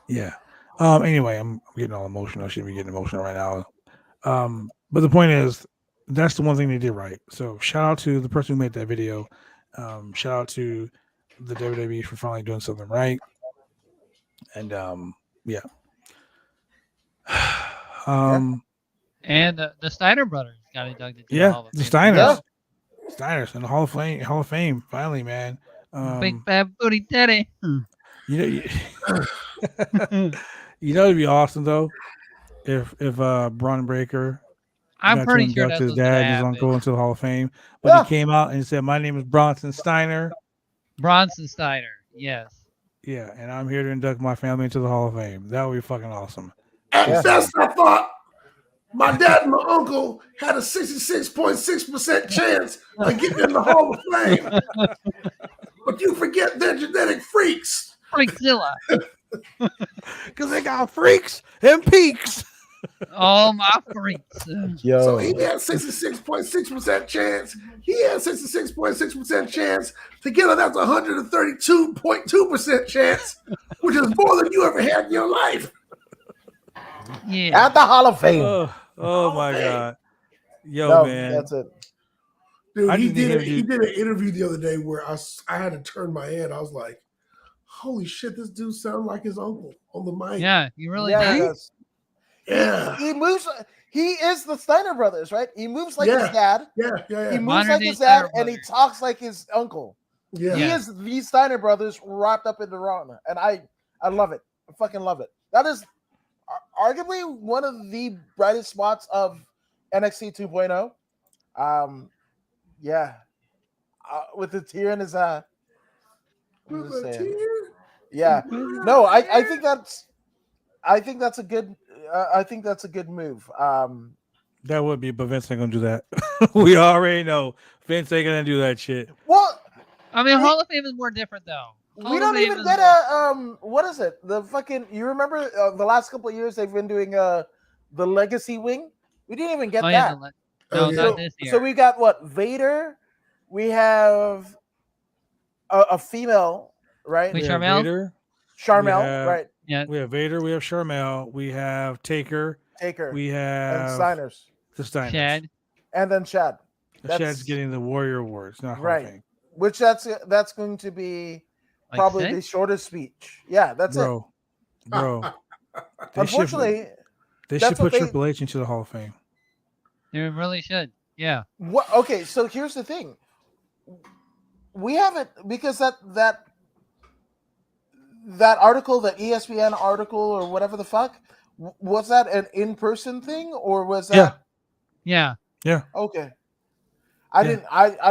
yeah. Anyway, I'm getting all emotional. I shouldn't be getting emotional right now. But the point is, that's the one thing they did right. So shout out to the person who made that video. Shout out to the WWE for finally doing something right. And yeah. And the Steiner brothers got inducted to the Yeah, Hall of the Fame. Steiners. Steiners in the Hall of Fame, finally, man. Big bad booty daddy. You know, you know, it'd be awesome though if Braun Breaker I'm got to pretty sure induct that's his what's gonna dad and his happen. uncle into the Hall of Fame, but he came out and he said, "My name is Bronson Steiner." Bronson Steiner, yes. Yeah, and I'm here to induct my family into the Hall of Fame. That would be fucking awesome. At best, I thought my dad and my uncle had a 66.6% chance of getting in the Hall of Fame. But you forget they're genetic freaks. Freakzilla. Because they got freaks and peaks. Oh, my freaks. So he had 66.6% chance. He had 66.6% chance. Together, that's 132.2% chance, which is more than you ever had in your life. Yeah. At the Hall of Fame. Oh my God. Yo, No, man. that's it. Dude, I he just need him to- did an interview the other day where I had to turn my head. I was like, holy shit, this dude sounds like his uncle on the mic. Yeah, he really Yeah, he does. does. Yeah. He moves. He is the Steiner brothers, right? He moves like his dad. Yeah. He moves Modern like day his dad, Steiner and he brothers. talks like his uncle. Yeah. He is the Steiner brothers wrapped up into Raw, and I love it. I fucking love it. That is arguably one of the brightest spots of NXT 2.0. Yeah, with the tear in his eye. I'm With just a saying. tear. Yeah, no, I think that's a good. I think that's a good move. That would be, but Vince ain't gonna do that. We already know Vince ain't gonna do that shit. Well, I mean, Hall of Fame is more different, though. we don't even get a what is it? The fucking you remember the last couple of years they've been doing the legacy wing. We didn't even get that. No, yeah. not this year. So we got what Vader. We have a female, right? Wait, We have Charmel? Vader. Charmel, we have- right? Yeah. We have Vader. We have Charmel. We have Taker. Taker We and have Steiners, the Steiners. Chad. and then Chad. Chad's getting the Warrior Awards, not Hall of Right. Fame. Which that's going to be Like probably six? the shortest speech. Yeah, that's it. Bro. Unfortunately, they that's should what put Triple H into the Hall of Fame. They really should. Yeah. what? Okay, so here's the thing. We haven't because that article, that ESPN article or whatever the fuck, was that an in-person thing or was that? Yeah. Okay. I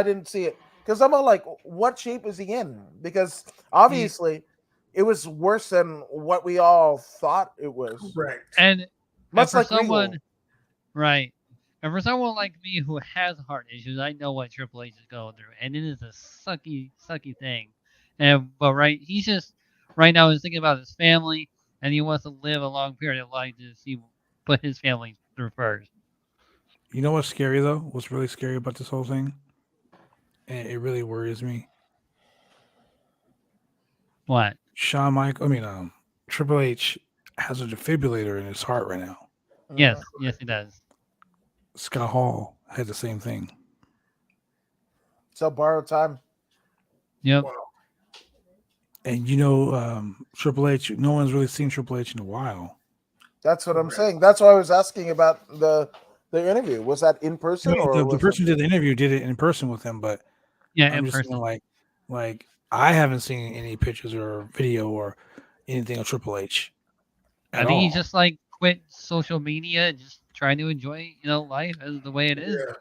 didn't see it because I'm all like, what shape is he in? Because obviously, it was worse than what we all thought it was. Correct. And Much for like someone, Regal. right? And for someone like me who has heart issues, I know what Triple H is going through, and it is a sucky thing. But he's just right now he's thinking about his family, and he wants to live a long period of life to put his family through first. You know what's scary though? What's really scary about this whole thing? And it really worries me. What? Triple H has a defibrillator in his heart right now. Yes, he does. Scott Hall had the same thing. So borrowed time. Yep. And Triple H, no one's really seen Triple H in a while. That's what I'm saying. That's why I was asking about the interview. Was that in person or The was person who did the interview did it in person with him, but Yeah, I'm in just person. saying, like I haven't seen any pictures or video or anything of Triple H. I think he just quit social media and just trying to enjoy life as the way it is. Yeah.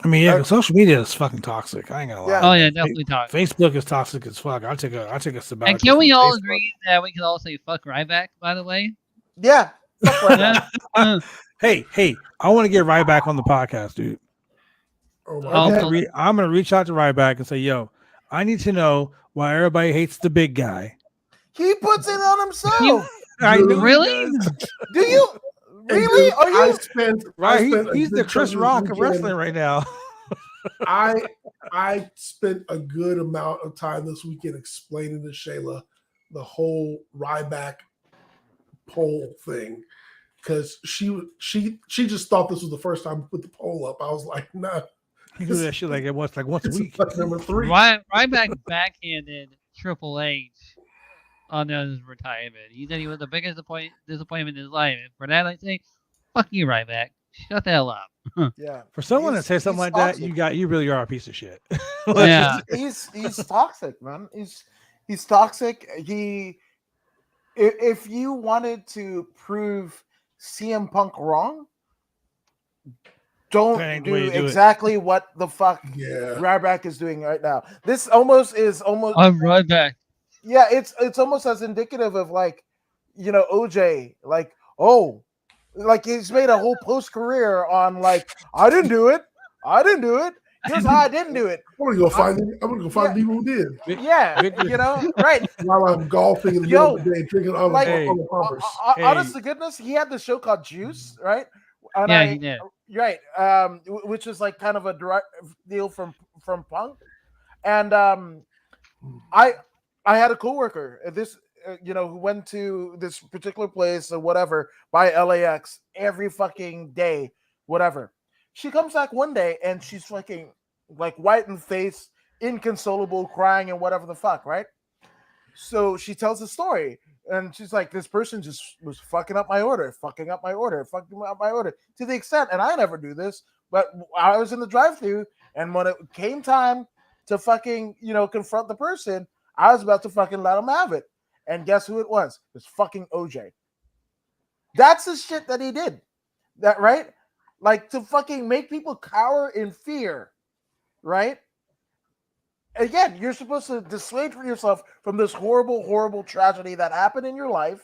I mean, yeah, 'cause social media is fucking toxic. I ain't gonna lie. Yeah. Oh yeah, definitely talk. Facebook is toxic as fuck. I'll take a sabbatical. And can we from all Facebook. agree that we can all say fuck Ryback? By the way. Yeah. Fuck right now. Yeah. Hey, I want to get Ryback on the podcast, dude. Oh, my Oh, God. okay. I'm gonna reach out to Ryback and say, yo, I need to know why everybody hates the big guy. He puts it on himself. I Dude, know he Really? does. Do you And really? dude, Are you? I spent He's a the good Chris chunk of Rock this of weekend- wrestling right now. I spent a good amount of time this weekend explaining to Shayla the whole Ryback poll thing because she just thought this was the first time we put the poll up. I was like, nah, He do that shit like it was like once a This is week. like number 3. Ryback backhanded Triple H on his retirement. He said he was the biggest disappointment in his life. And for that, I say, fuck you, Ryback. Shut the hell up. Yeah. For someone to He's- say something he's like that, toxic. you really are a piece of shit. Yeah. He's toxic, man. He's toxic. If you wanted to prove CM Punk wrong, don't That ain't the way do to do it. exactly what the fuck Yeah. Ryback is doing right now. This almost I'm Ryback. yeah, it's almost as indicative of like, OJ, like, like he's made a whole post career on like, I didn't do it. Here's how I didn't do it. I'm gonna go find people who did Yeah, right. while I'm golfing in the middle of the day, drinking all Like, the poppers. Honest to goodness, he had the show called Juice, right? And Yeah, he did. Right, which is like kind of a direct deal from Punk, and I had a coworker, who went to this particular place or whatever by LAX every fucking day, whatever. She comes back one day and she's fucking like white in the face, inconsolable, crying and whatever the fuck, right? So she tells the story and she's like, this person just was fucking up my order to the extent, and I never do this, but I was in the drive-thru and when it came time to fucking, confront the person, I was about to fucking let him have it. And guess who it was? It was fucking OJ. That's the shit that he did. That, right? Like, to fucking make people cower in fear, right? Again, you're supposed to dissuade yourself from this horrible, horrible tragedy that happened in your life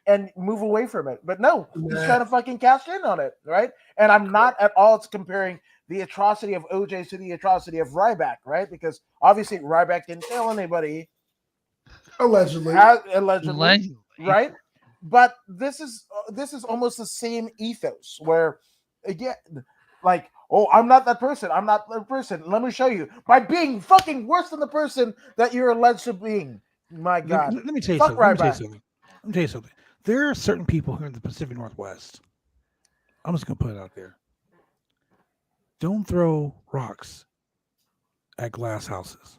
and move away from it. But no, he's trying to fucking cash in on it, right? And I'm not at all comparing the atrocity of OJ to the atrocity of Ryback, right? Because obviously Ryback didn't kill anybody. Allegedly. Right? But this is almost the same ethos where, again, like, oh, I'm not that person. I'm not that person. Let me show you by being fucking worse than the person that you're alleged to being. My God. Let me tell you Fuck something. Let me Ryback. tell you something. There are certain people here in the Pacific Northwest. I'm just gonna put it out there. Don't throw rocks at glass houses.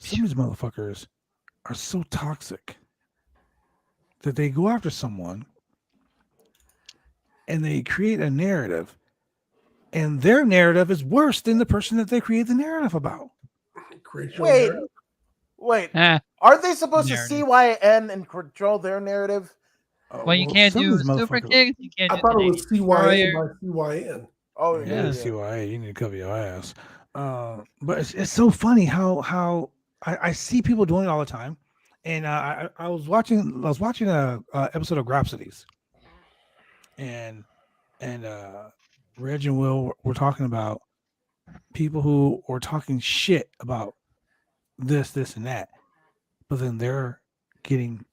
Some of these motherfuckers are so toxic that they go after someone and they create a narrative, and their narrative is worse than the person that they create the narrative about. Wait. Eh. Aren't they supposed Narrative. to CYN and control their narrative? Well, you can't some of do these super motherfuckers- kicks. You can't I do thought it was CYA Destroyer. by CYN. Oh, Yeah, CYA, you need to cover your ass. But it's so funny how I see people doing it all the time. And I was watching a episode of Grapsodies, and Reg and Will were talking about people who were talking shit about this and that, but then they're getting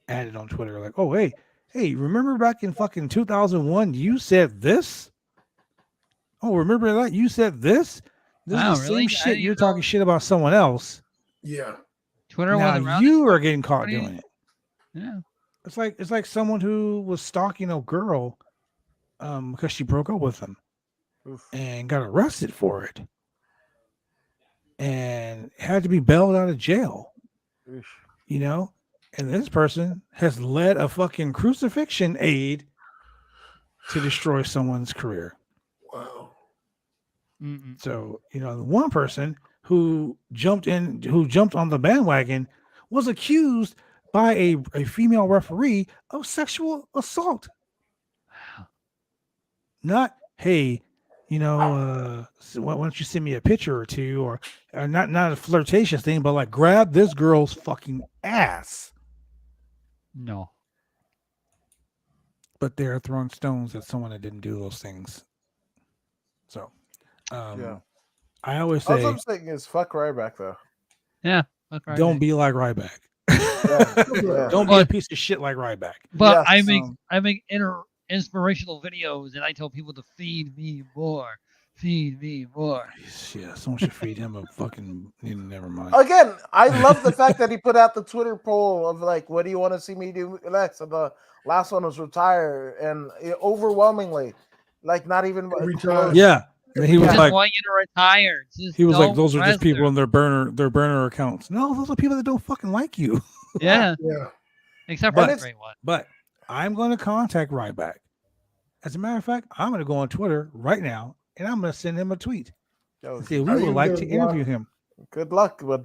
added on Twitter like, oh hey, remember back in fucking 2001 you said this? Oh, remember that you said this? This Wow, is the really? same I shit. didn't You're even talking know. shit about someone else. Yeah. Twitter wasn't Now around. you are getting caught 20? doing it. Yeah. It's like someone who was stalking a girl because she broke up with him and got arrested for it and had to be bailed out of jail. You know? And this person has led a fucking crucifixion aid to destroy someone's career. Wow. Mm-mm. So, the one person who jumped on the bandwagon was accused by a female referee of sexual assault. Not, hey, why don't you send me a picture or two, or not a flirtatious thing, but like grab this girl's fucking ass. No. But they're throwing stones at someone that didn't do those things. So, Yeah. I always All say, I'm saying is fuck Ryback, though. Yeah. Fuck Ryback. don't be like Ryback. Yeah. Don't be a piece of shit like Ryback. But Yes, I make inspirational videos, and I tell people to feed me more. Feed me more. Yeah, someone should feed him a fucking. Never mind. Again, I love the fact that he put out the Twitter poll of like, what do you want to see me do next? And the last one was retire, and overwhelmingly, like, not even Every close. time. Yeah, And he We was just like, want you to retire. Just he was like, don't those are just people wrestle. in their burner accounts. No, those are people that don't fucking like you. Yeah, Yeah. except for And the it's- great one. But I'm going to contact Ryback. As a matter of fact, I'm going to go on Twitter right now and I'm going to send him a tweet. Yo, Say, we Are would you like gonna to interview block- him. good luck, but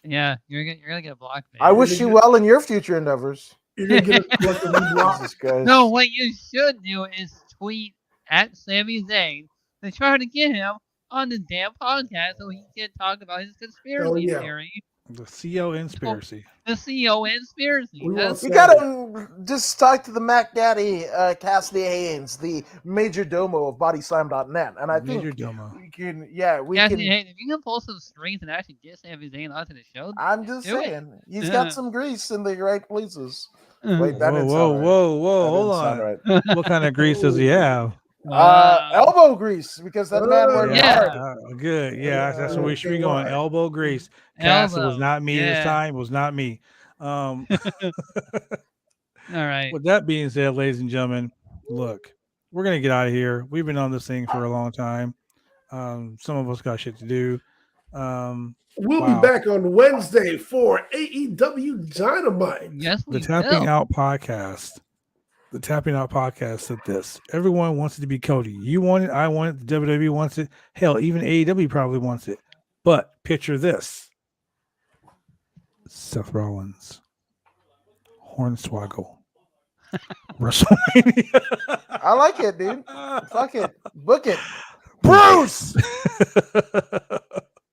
Yeah, you're gonna get blocked, man. I wish you well in your future endeavors. You're gonna get a collectively blocked. Jesus Christ. No, what you should do is tweet at Sami Zayn to try to get him on the damn podcast so he can talk about his conspiracy yeah. theory. The CO conspiracy. The CEO conspiracy. We That's- want You gotta just talk to the Mac Daddy, Cassidy Haynes, the major domo of BodySlam.net, and I think Major Domo. we can. Yeah, we Yeah, can. hey, if you can pull some strings and actually get Sami Zayn onto the show, I'm just do it. saying, he's Yeah. got some grease in the right places. Wait, that Whoa, didn't whoa, sound right. whoa, That hold didn't sound on. right. What kind of grease does he have? Elbow grease, because that man worked Yeah. hard. Good. Yeah, that's where we should be going. Elbow grease. Elbow, Cass, it was not me this yeah. time. It was not me. All right. With that being said, ladies and gentlemen, look, we're gonna get out of here. We've been on this thing for a long time. Some of us got shit to do. We'll Wow. be back on Wednesday for AEW Dynamite. Yes, The we Tapping will. Out podcast. The Tapping Out podcast said this. Everyone wants it to be Cody. You want it, I want it, the WWE wants it. Hell, even AEW probably wants it. But picture this. Seth Rollins. Hornswoggle. WrestleMania. I like it, dude. Fuck it. Book it. Bruce!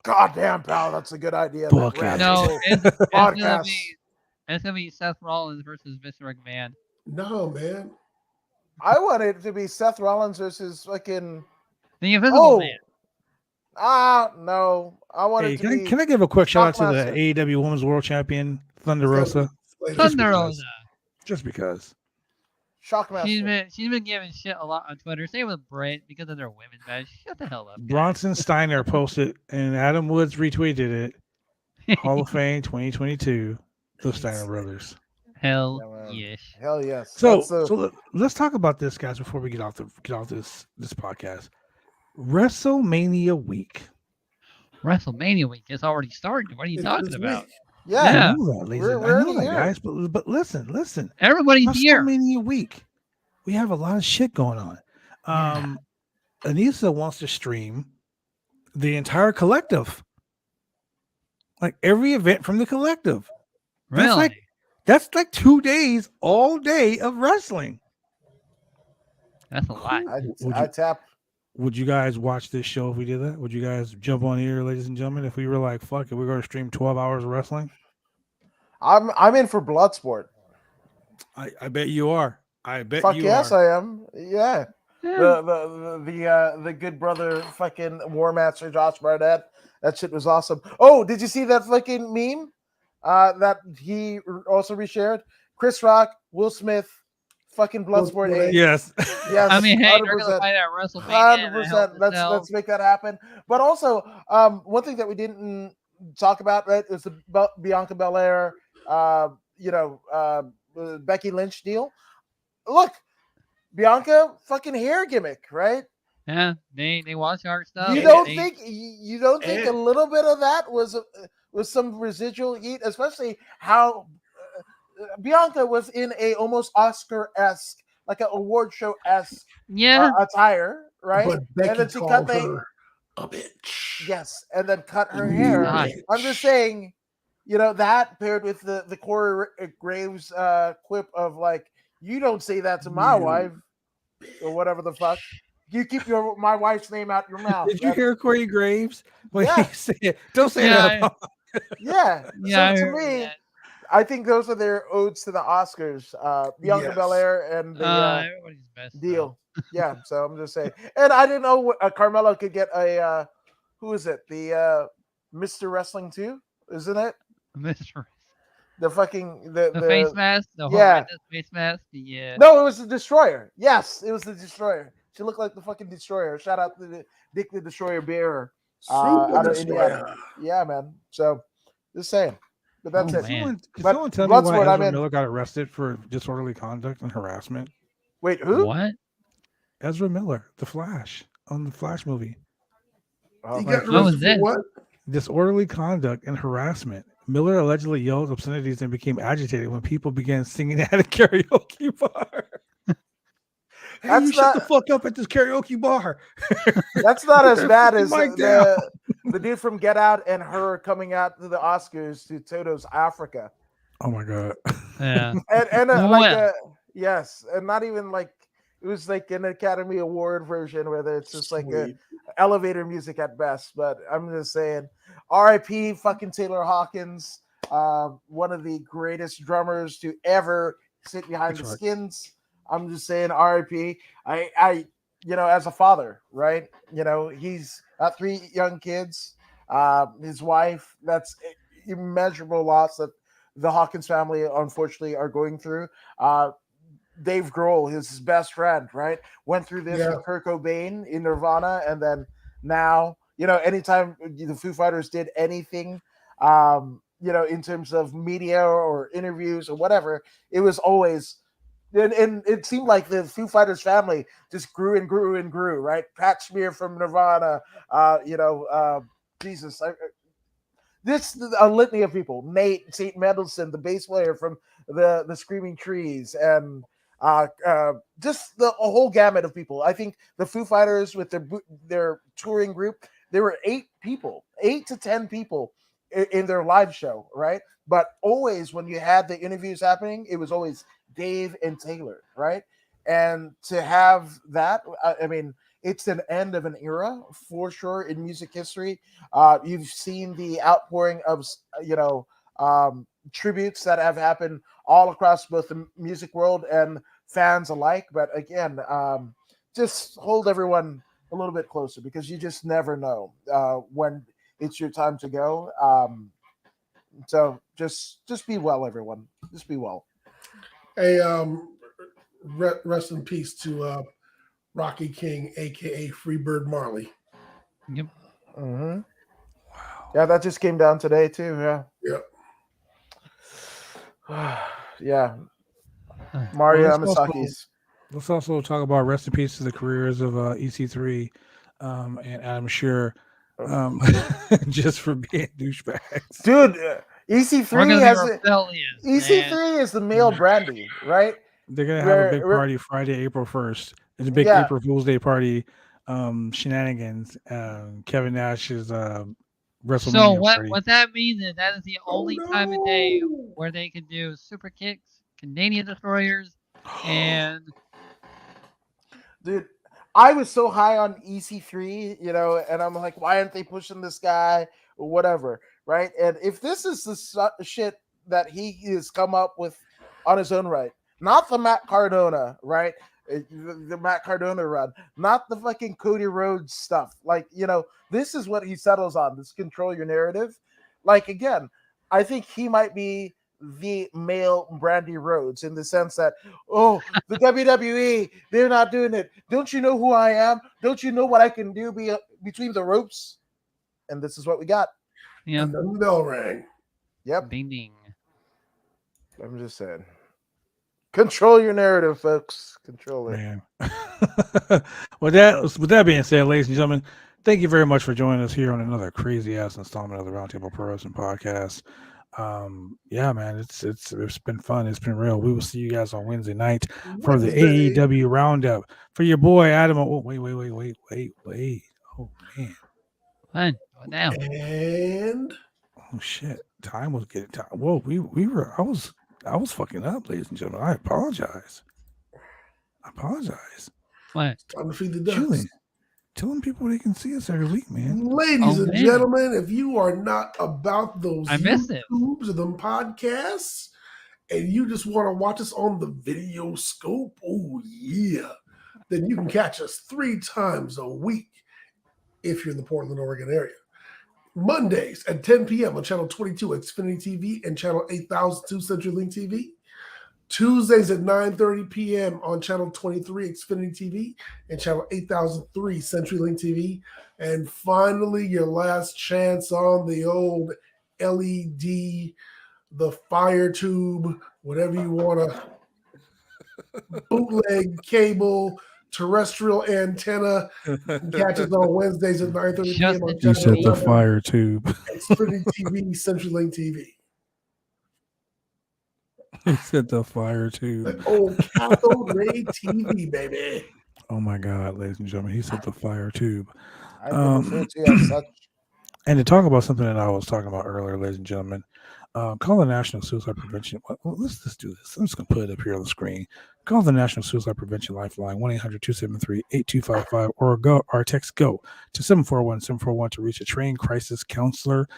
Goddamn, pal, that's a good idea. Book That it. No, rap. it's Podcast. gonna be Seth Rollins versus Mr. McMahon. No, man. I want it to be Seth Rollins versus fucking. The Invisible Oh, Man. no. I want Hey, it to be. can I give a quick shout out to Shockmaster. the AEW Women's World Champion, Thunder Rosa? Thunder Rosa. Just because. Shockmaster. She's been giving shit a lot on Twitter. Same with Britt because of their women's match. Shut the hell up. guys. Bronson Steiner posted and Adam Woods retweeted it. Hall of Fame 2022. The Steiner brothers. Hell Yeah, man. yes. Hell yes. So, That's the- let's talk about this, guys, before we get off this podcast. WrestleMania week. WrestleMania week has already started. What are you talking about? yeah. I Yeah. know that, ladies. We're I know already that, here. guys. But listen. Everybody's here. WrestleMania week. We have a lot of shit going on. Anissa wants to stream the entire collective. Like every event from the collective. That's Really? That's like 2 days, all day of wrestling. That's a lot. I tap. Would you guys watch this show if we did that? Would you guys jump on here, ladies and gentlemen, if we were like, fuck it, we're going to stream 12 hours of wrestling? I'm in for Bloodsport. I bet you are. I bet Fuck you yes, are. I am. Yeah. Yeah. The good brother fucking War Master Josh Barnett. That shit was awesome. Oh, did you see that fucking meme? That he also reshared? Chris Rock, Will Smith, fucking Bloodsport 8. Yes. Yes. I mean, hey, they're 100%. gonna fight at WrestleMania. 100%. Let's make that happen. But also, one thing that we didn't talk about, right, is the Bianca Belair, Becky Lynch deal. Look, Bianca fucking hair gimmick, right? Yeah, they watch our stuff. You don't They- think a and- little bit of that was some residual heat, especially how Bianca was in a almost Oscar-esque, like an award show-esque Yeah, attire, right? But Becky and then she called cut her a bitch. yes, and then cut her hair. Right. I'm just saying, that paired with the Corey Graves quip of like, you don't say that to my You wife or whatever the fuck. You keep my wife's name out your mouth. Did you hear Corey Graves? When Yeah. he said, don't say Yeah, that. Yeah. yeah. I So to heard me, that. I think those are their odes to the Oscars. Bianca Yes. Belair and the Everybody's best deal. Yeah. So I'm just saying. And I didn't know Carmelo could get a who is it? The Mr. Wrestling 2, isn't it? though. Mr. The fucking the face mask, the yeah. horrendous face mask. Yeah. No, it was the Destroyer. Yes, it was the Destroyer. She looked like the fucking Destroyer. Shout out to the Dick the Destroyer bearer. Super out of Destroyer. Indiana. Yeah, man. So just saying. But that's Oh, it. man. Can But someone tell me Bloodsport, why I'm Ezra in. Miller got arrested for disorderly conduct and harassment? Wait, who? What? Ezra Miller, The Flash, on the Flash movie. Oh, He Like, got What was arrested for this? what? disorderly conduct and harassment. Miller allegedly yelled obscenities and became agitated when people began singing at a karaoke bar. Hey, That's you shut the not- fuck up at this karaoke bar. That's not Put as that bad fucking as mic down. the dude from Get Out and her coming out to the Oscars to Toto's Africa. Oh my god. Yeah. And Well, yes, and not even like it was like an Academy Award version where it's just like a Sweet. elevator music at best. But I'm just saying, R.I.P. fucking Taylor Hawkins, one of the greatest drummers to ever sit behind That's the right. skins. I'm just saying, R.I.P. I, as a father, right? He's got 3 young kids. His wife, that's immeasurable loss that the Hawkins family, unfortunately, are going through. Dave Grohl, his best friend, right, went through this with Kurt Cobain in Nirvana, and then now, anytime the Foo Fighters did anything, in terms of media or interviews or whatever, it was always. And it seemed like the Foo Fighters family just grew and grew and grew, right? Pat Smear from Nirvana, Jesus, this a litany of people. Nate St. Mendelsohn, the bass player from the Screaming Trees, and just a whole gamut of people. I think the Foo Fighters with their touring group, there were 8 to 10 people in their live show, right? But always when you had the interviews happening, it was always Dave and Taylor, right? And to have that, I mean, it's an end of an era for sure in music history. You've seen the outpouring of, tributes that have happened all across both the music world and fans alike. But again, just hold everyone a little bit closer because you just never know when it's your time to go. So just be well, everyone. Just be well. Hey, rest in peace to Rocky King, aka Freebird Marley. Yep. Mm-hmm. Wow. Yeah, that just came down today too. Yeah. Yep. Yeah. Mario Well, Amasaki's. Let's also talk about rest in peace to the careers of EC3 and Adam Scher, just for being douchebags. Dude, We're EC3 gonna be has rebellious, EC3 man. is the male Brandy, right? They're gonna have a big party Friday, April 1st. It's a big April Fool's Day party. Shenanigans. Kevin Nash's WrestleMania So what party. what that means is that is the only time of day where they can do super kicks, Canadian destroyers, and dude, I was so high on EC3, and I'm like, why aren't they pushing this guy or whatever, right? And if this is the shit that he has come up with on his own right, not the Matt Cardona, right? The Matt Cardona run, not the fucking Cody Rhodes stuff. Like, this is what he settles on. This control your narrative. Like, again, I think he might be the male Brandy Rhodes in the sense that, oh, the WWE, they're not doing it. Don't you know who I am? Don't you know what I can do between the ropes? And this is what we got. yeah, And then the bell rang. Yep. ding ding. I'm just saying. Control your narrative, folks. Control it. Man. With that being said, ladies and gentlemen, thank you very much for joining us here on another crazy ass installment of the Roundtable Pro Wrestling Podcast. Yeah, man, it's been fun. It's been real. We will see you guys on Wednesday night for the AEW Roundup for your boy Adam. Oh, wait. Oh man. Fun. What now? And Oh shit. Time was getting time. Whoa, we were I was fucking up, ladies and gentlemen. I apologize. What? it's time to feed the ducks. Julian, telling people they can see us every week, man. Ladies and man. gentlemen, if you are not about those I missed it. YouTubes or them podcasts, and you just want to watch us on the video scope, oh yeah, then you can catch us 3 times a week if you're in the Portland, Oregon area. Mondays at 10 p.m. on Channel 22 Xfinity TV and Channel 8002 CenturyLink TV. Tuesdays at 9:30 p.m. on Channel 23 Xfinity TV and Channel 8003 CenturyLink TV. And finally, your last chance on the old LED, the fire tube, whatever you want to bootleg cable terrestrial antenna. Catch us on Wednesdays at 9:30 Just p.m. on the You said the Channel 11, fire tube. Xfinity TV, CenturyLink TV. He said the fire tube. Like old cathode ray TV, baby. Oh my God, ladies and gentlemen, he said the fire tube. I can refer to you as such. And to talk about something that I was talking about earlier, ladies and gentlemen, call the National Suicide Prevention. Well, let's do this. I'm just going to put it up here on the screen. Call the National Suicide Prevention Lifeline, 1-800-273-8255, or text GO to 741-741 to reach a trained crisis counselor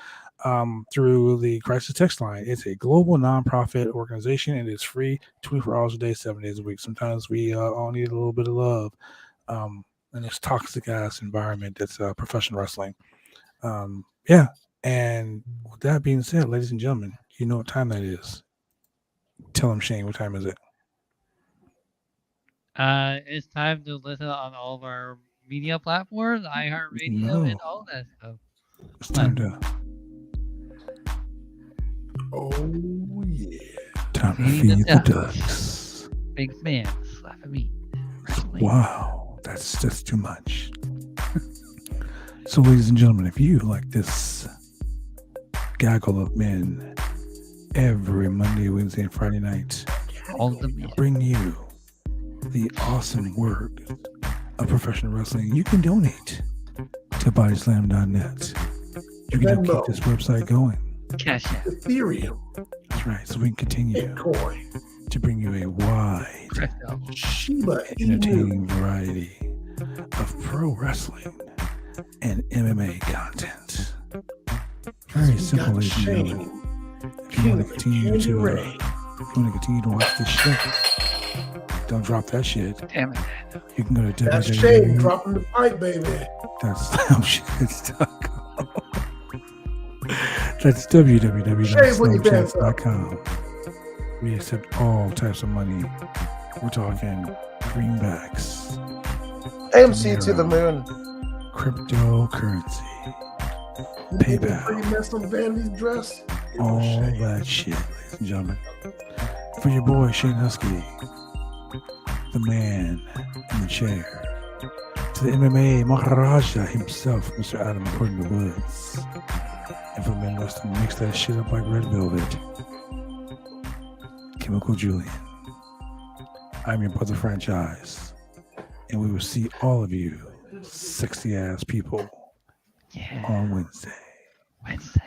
through the crisis text line. It's a global nonprofit organization. It is free 24 hours a day, 7 days a week. Sometimes we all need a little bit of love in this toxic ass environment that's professional wrestling. Yeah. And with that being said, ladies and gentlemen, you know what time that is. Tell him, Shane, what time is it? It's time to listen on all of our media platforms, iHeartRadio, No. and all that stuff. It's time to Oh yeah. time to Feeding feed the the ducks. ducks. Big man slapping me. Wow, that's too much. So, ladies and gentlemen, if you like this gaggle of men every Monday, Wednesday, and Friday night, All the men. bring you the awesome word of professional wrestling, you can donate to bodyslam.net. You can help keep this website going. Cash out. Ethereum, That's right. So we can continue Bitcoin, to bring you a wide, Crypto. Shiba Inu. entertaining variety of pro wrestling and MMA content. Very We simple, got ladies and Shane, gentlemen. If you want to continue to, watch this show, don't drop that shit. Damn it. You can go to That's Shane www. dropping the pipe, baby. That's shit.com. That's www.slamchats.com. We accept all types of money. We're talking greenbacks, AMC to the moon. cryptocurrency, You think PayPal. Pretty mess on Vanity's dress. all that shit, ladies and gentlemen. For your boy Shane Husky, the man in the chair, to the MMA Maharaja himself, Mr. Adam According to Woods, and for men wants to mix that shit up like red velvet, Chemical Julian. I'm your brother franchise, and we will see all of you sexy ass people Yeah. on Wednesday. Wednesday.